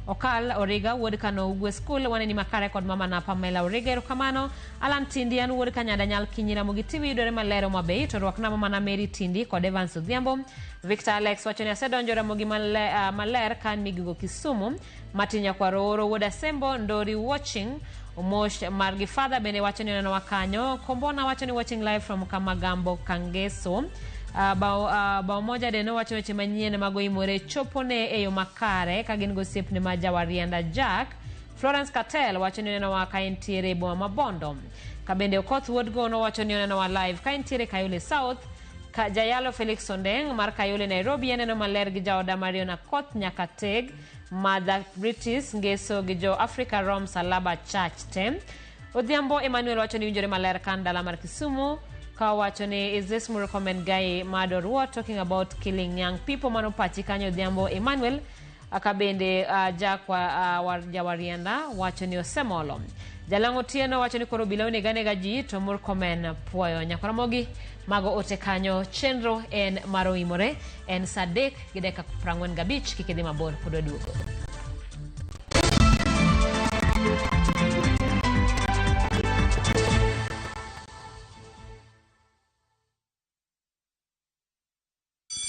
S1: Okal Origa wuod Kano Ugwe School waneni makare kod mama na Pamela Origa erokamano. Alan Tindi an wuod Kanyada Nyal Kinyira Mogi TV dore malero mabei to rwak na mama na Mary Tindi kod Evans Odhiambo. Victor Alex wacho ni asedonjo Ramogi maler kan migigo Kisumu. Matinya kwa Roro wuod Asembo Ndori watching Omosh Margi Father bende wacho ni neno wakanyo. Kombona wacho ni watching live from Kamagambo Kangeso. Bao moja deno wacho weche manyien mago imore chopone eyo makare kagin gosip ne maja warienda Jack. Florence Cartel wacho ni neno wakaintiere boma mabondo. Kabende Okoth wuod Gono wacho ni neno wa live kaintiere Kayole South. Jayalo Felix Sondeng mar Kayole Nairobi neno maler gi jaoda Mario na Koth Nyakateg Mother British Ngeso gi jo Africa Rome Salaba Church tem. Odhiambo Emmanuel wacho ni winjore maler kan dala mar Kisumu. Kawachone, is this more comment guy Mador what talking about killing young people mano pachikanyo Odhiambo Emmanuel akabende jakwa jawarienda wachoni osemolo Jalango Tieno wachoni koro bilone gane gaji to more comment puoyo Nyakaramogi mago otekanyo chenro en maro imore en sadek gideka 45 kikidhi mabor kudo duko.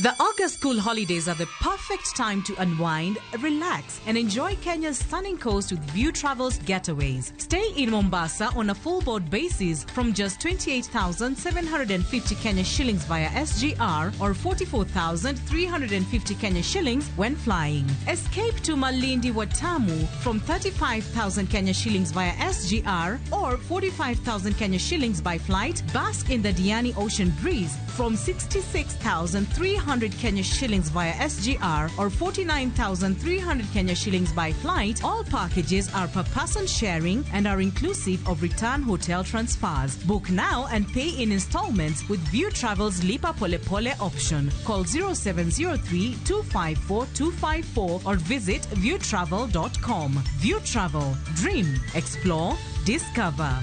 S2: The August school holidays are the perfect time to unwind, relax, and enjoy Kenya's stunning coast with View Travel's getaways. Stay in Mombasa on a full board basis from just 28,750 Kenya shillings via SGR or 44,350 Kenya shillings when flying. Escape to Malindi Watamu from 35,000 Kenya shillings via SGR or 45,000 Kenya shillings by flight. Bask in the Diani Ocean Breeze from 66,300 Kenya shillings via SGR or 49,300 Kenya shillings by flight. All packages are per person sharing and are inclusive of return hotel transfers. Book now and pay in installments with View Travel's Lipa Pole Pole option. Call 0703 254 254 or visit viewtravel.com. View Travel. Dream. Explore. Discover.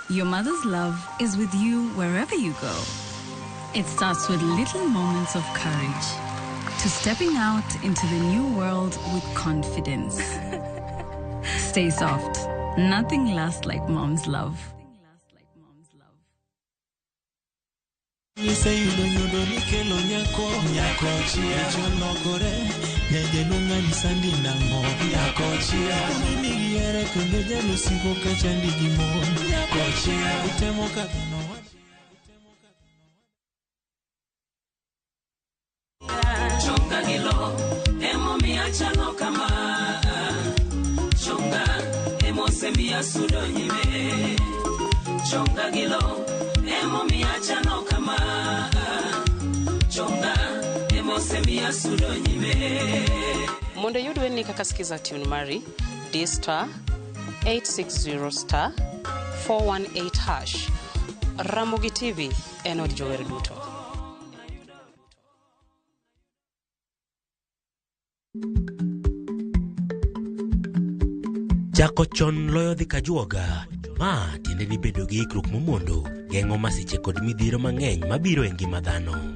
S3: Your mother's love is with you wherever you go. It starts with little moments of courage to stepping out into the new world with confidence. Stay soft. Nothing lasts like mom's love.
S4: Mondo yudwe ni kaka sikiza tune mari D*860* 418#. Ramogi TV en od jower duto.
S20: Chako chon loyo dhi kajuoga. Ma tiende ni bedo gi ikruok momondo geng'o masiche kod midhiro mang'eny mabiro e ngima dhano.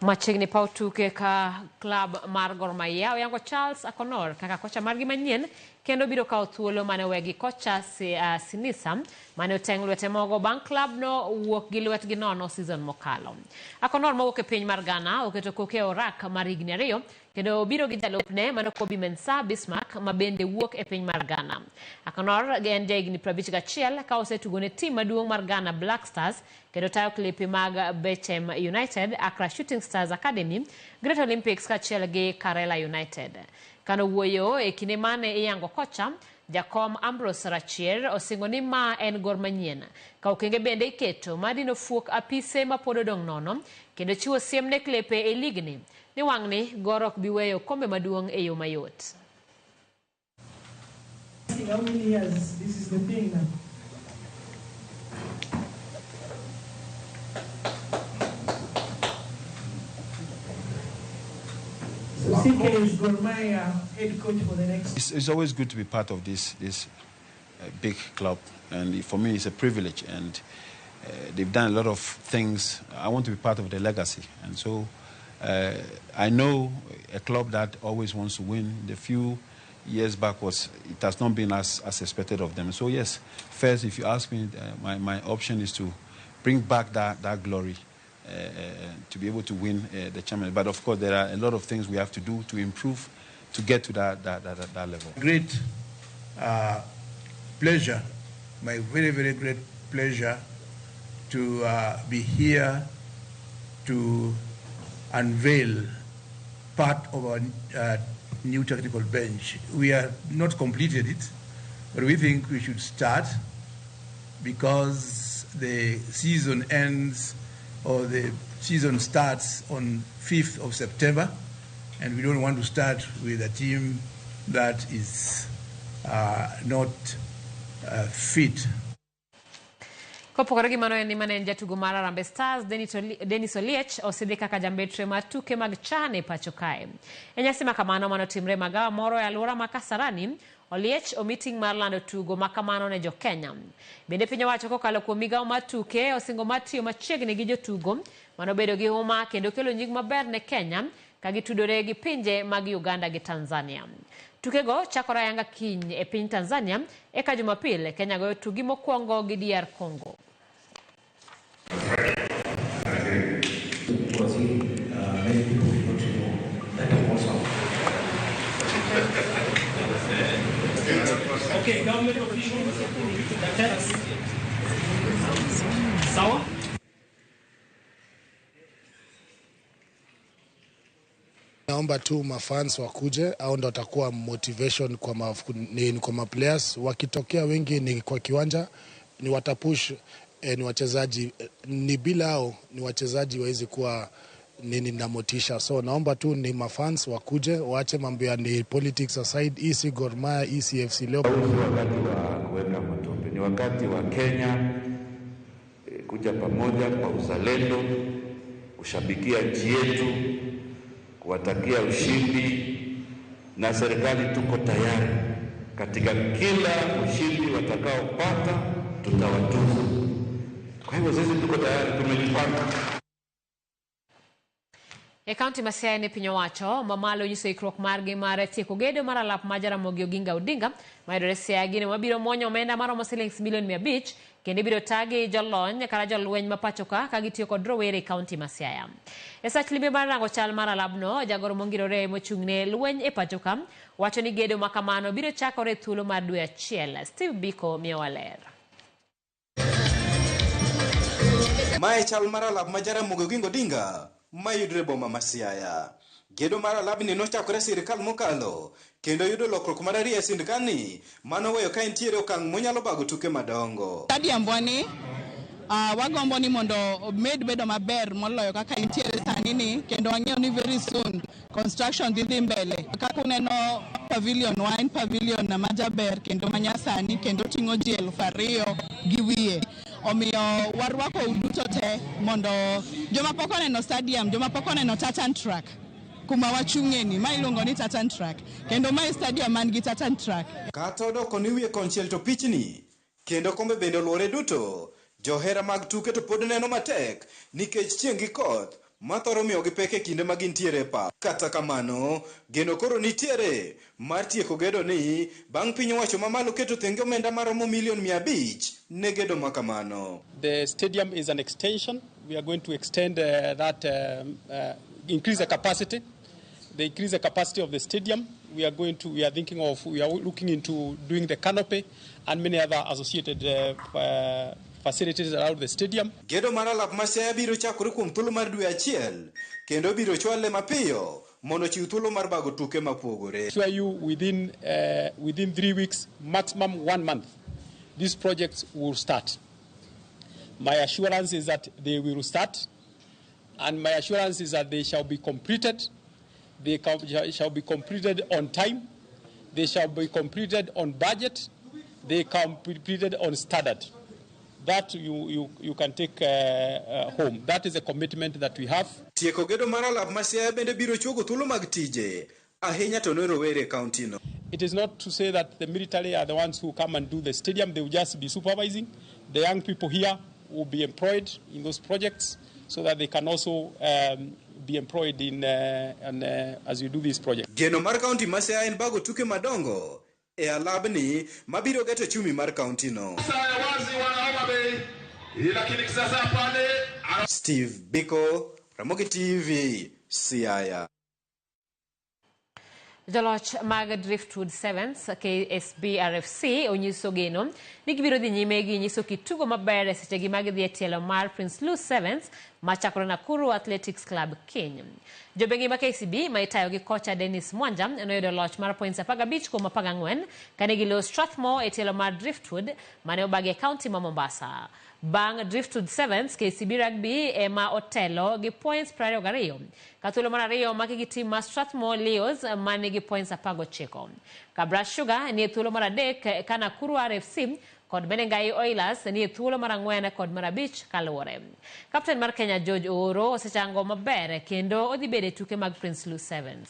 S1: Machiegni paw tuke ka klab mar Gor Mahia oyango Charles Akonor kaka kocha margi manyien kendo biro kawo thuolo mane wegi kocha Sinisa mane oteng' lwete mogo bang' klab no wuok gi lwetgi nono season mokalo. Akonor mowuok e piny mar Ghana oketo koke orak mar higni 2 kendo biro gi jalupne mane Kobi Mensah Bismarck ma bende wuok e piny mar Ghana. Akonor en jahigni 51 ka osetugo ne tim maduong' mar Ghana Black Stars kendo tayo klipi mag Bechem United, Accra Shooting Stars Academy, Great Olympics kachiel gi Karela United. Kano wuoyo e kinde mane iyango kocha, Jakom Ambrose Rachier osingo ni ma en Gor Manyien ka okenge bende iketo madino fuok apise ma pod odong' nono kendo chiwo siem ne klepe e ligni ni wang'ni Gor ok biweyo kombe maduong' e yo mayot.
S5: How many years this is the thing now? So CK is Gor Mahia head coach for the next.
S6: It's always good to be part of this big club, and for me it's a privilege. And they've done a lot of things. I want to be part of their legacy, and so I know a club that always wants to win. The few years back it has not been as expected of them. So yes, first, if you ask me, my option is to bring back that glory. To be able to win the championship. But of course, there are a lot of things we have to do to improve to get to that level.
S5: Great pleasure, my very, very great pleasure to be here to unveil part of our new technical bench. We have not completed it, but we think we should start because the season ends or the season starts on 5th of September, and we don't want to start with a team that is not fit.
S1: Kopogore gi mano en mane jatugo mar Harambee Stars Dennis Oliech osidhi kaka jambetre mar tuke mag CHAN e pacho kae. E nyasi ma kamano manotimre magawa moro e alwora ma Kasarani, Oliech o meeting mar lando tugo makamano ne jo Kenya. Bende piny owacho kokalo kuom migawo mar tuke osingo mar tiyo machiegni gi jotugo manobedo gi huma kendo kelo nying maber ne Kenya ka gitudore gi pinje mag Uganda gi Tanzania. Tukego chakore ayanga kiny e piny Tanzania eka Jumapil Kenya goyo tugi mokwongo gi DR Congo.
S5: Okay, government officials, the text. Sawa?
S21: Naomba tu mafans wakuje, au ndo watakuwa motivation kwa maplayers. Wakitokea wengi ni kwa kiwanja, ni watapush, ni wachezaji, ni bila hao, ni wachezaji wawezi kuwa nini na motisha. So naomba tu ni mafans wakuje, waache mambo ya ni politics aside, EC Gor Mahia, ECFC leo.
S22: Ni wakati wa kuweka matope, ni wakati wa Kenya kuja pamoja kwa uzalendo, kushabikia nchi yetu, kuwatakia ushindi, na serikali tuko tayari katika kila ushindi watakaopata tutawatuza. Kwa hivyo sisi tuko tayari, tumejipanga.
S1: E kaunti ma Siaya ne piny owacho mamalo nyiso ikruok margi mar tieko gedo mar alap ma Jaramogi Oginga Odinga mayudore Siaya gine mabiro mwonyo omenda maromo shillings milion 500 kendo ibiro tagi jolony kata jolweny ma pacho ka gitiyo kod rowere e kaunti ma Siaya. E sach limbe mar rango chal mar alabno, jagoro mongirore mochung'ne lweny e pacho ka wacho ni gedo makamano biro chakore thuolo mar dwe achiel. Steve Biko miyowa ler.
S23: Mae chal mar alap ma Jaramogi Oginga Odinga mayudre boma ma Siaya. Gedo mar alabni nochakore sirikal mokalo kendo yudo lokruok mar ariyo sindikani mano weyo ka entiere okang' monyalo bago tuke madongo.
S24: Adiambwani wagombo ni mondo med bedo maber moloyo kaka entiere sani ni, kendo wang'eyo ni very soon construction dhi mbele. Kaka uneno pavilion wine pavilion na majaber kendo manyasani kendo ting'o ji 2,000 gi wiye. Omiyo warwako uduto te mondo joma pok oneno stadium, joma pok oneno tartan track kuma wachung'eni, ma iluongo ni tartan track, kendo ma stadium man gi tartan track.
S23: Kata odoko ni wiye konchiel to pichni kendo kombe bende olwore duto, johera mag tuke to pod neno matek nikech chieng' gi koth mathoro miyo gi pek e kinde ma gintiere pa. Kata kamano, geno koro nitiere mar tieko gedo ni bang' piny owacho mamalo keto thenge omenda maromo milion 500 ne gedo makamano.
S7: The stadium is an extension. We are going to extend increase the capacity. They increase the capacity of the stadium. We are looking into doing the canopy and many other associated facilities around the stadium.
S23: Gedo maralap Masaya biro chakore kuom thuolo mar dwe achiel kendo biro chwale mapiyo mondo chiw thuolo mar bago tuke mapogore.
S7: Sure you within 3 weeks, maximum 1 month, these projects will start. My assurance is that they will start, and my assurance is that they shall be completed. They shall be completed on time. They shall be completed on budget. They can be completed on standard. That you can take home. That is a commitment that we have.
S23: Tieko gedo maralap Masaya bende biro chogo thuolo mag tije ahinya to ne rowere county no.
S7: It is not to say that the military are the ones who come and do the stadium. They will just be supervising. The young people here will be employed in those projects so that they can also be employed in as you do this project.
S23: Geno mar county Masaya en bago tuke madongo e alabni mabiro geto chumi mar county no. Steve Biko, Ramogi TV, Siaya.
S1: Joloch mag Driftwood Sevens KSB RFC onyiso geno ni gibiro dhi nyime gi nyiso kitugo maber e sechegi mag dhi e tielo mar Prince Louis Sevens machakore Nakuru Athletics Club Kenya. Jobengi ma KCB ma itayo gi kocha Dennis Mwanja noyudo loch mar points 15 kuom 14 kane gilo Strathmore e tielo mar Driftwood mane obagi e county ma Mombasa. Bang Driftwood Sevens, KCB Rugby ema otelo gi points 22. Kathuolo mar ariyo maki gi team mar Strathmore Leos mane gi points 19. Kabra Sugar ni thuolo mar adek kana Nakuru RFC kod Benengai Oilers ni thuolo mar 4 kod mar 5 kaluore. Captain mar Kenya George Oro osechango maber kendo odhi bede tuke mag Prince Louis Sevens.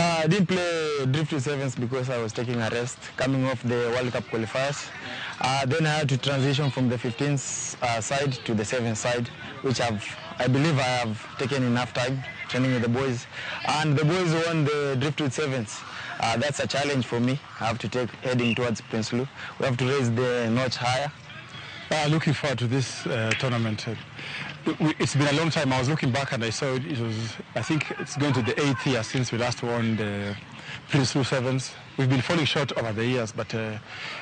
S9: I didn't play Driftwood Sevens because I was taking a rest coming off the World Cup qualifiers. Then I had to transition from the 15th side to the 7th side, which I believe I have taken enough time training with the boys. And the boys won the Driftwood Sevens. That's a challenge for me. I have to take heading towards Prince Louis. We have to raise the notch higher.
S10: Looking forward to this tournament. It's been a long time. I was looking back and I saw it was, I think it's going to the 8th year since we last won the Prince Louis Sevens. We've been falling short over the years, but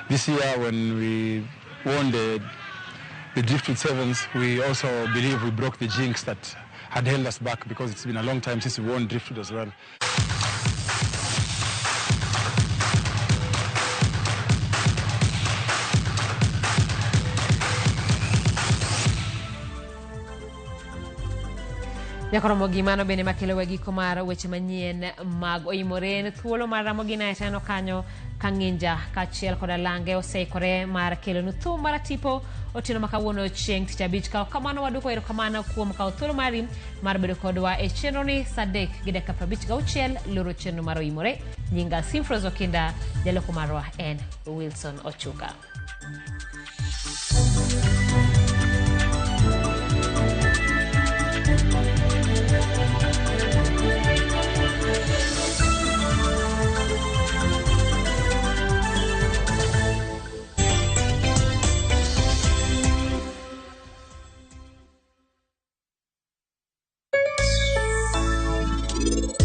S10: this year when we won the Driftwood Sevens, we also believe we broke the jinx that had held us back because it's been a long time since we won Driftwood as well.
S1: Nyakoromo gimano bende makelo wegiko mar weche manyien mag oimore thuolo mar Ramogi Night eno kanyo kang'inja kachiel koda lange oseikore mar kelo nuthu mar tipo otieno makawuono chieng' tich abich ka kamano waduoko erokamano kuom kawo thuolo mari mar bedo kodwa e chenro ni Sadek gi dakika 56 loro chenro mar oimore nyinga Simfrozo Kinda jaloko marwa en Wilson Ochuka.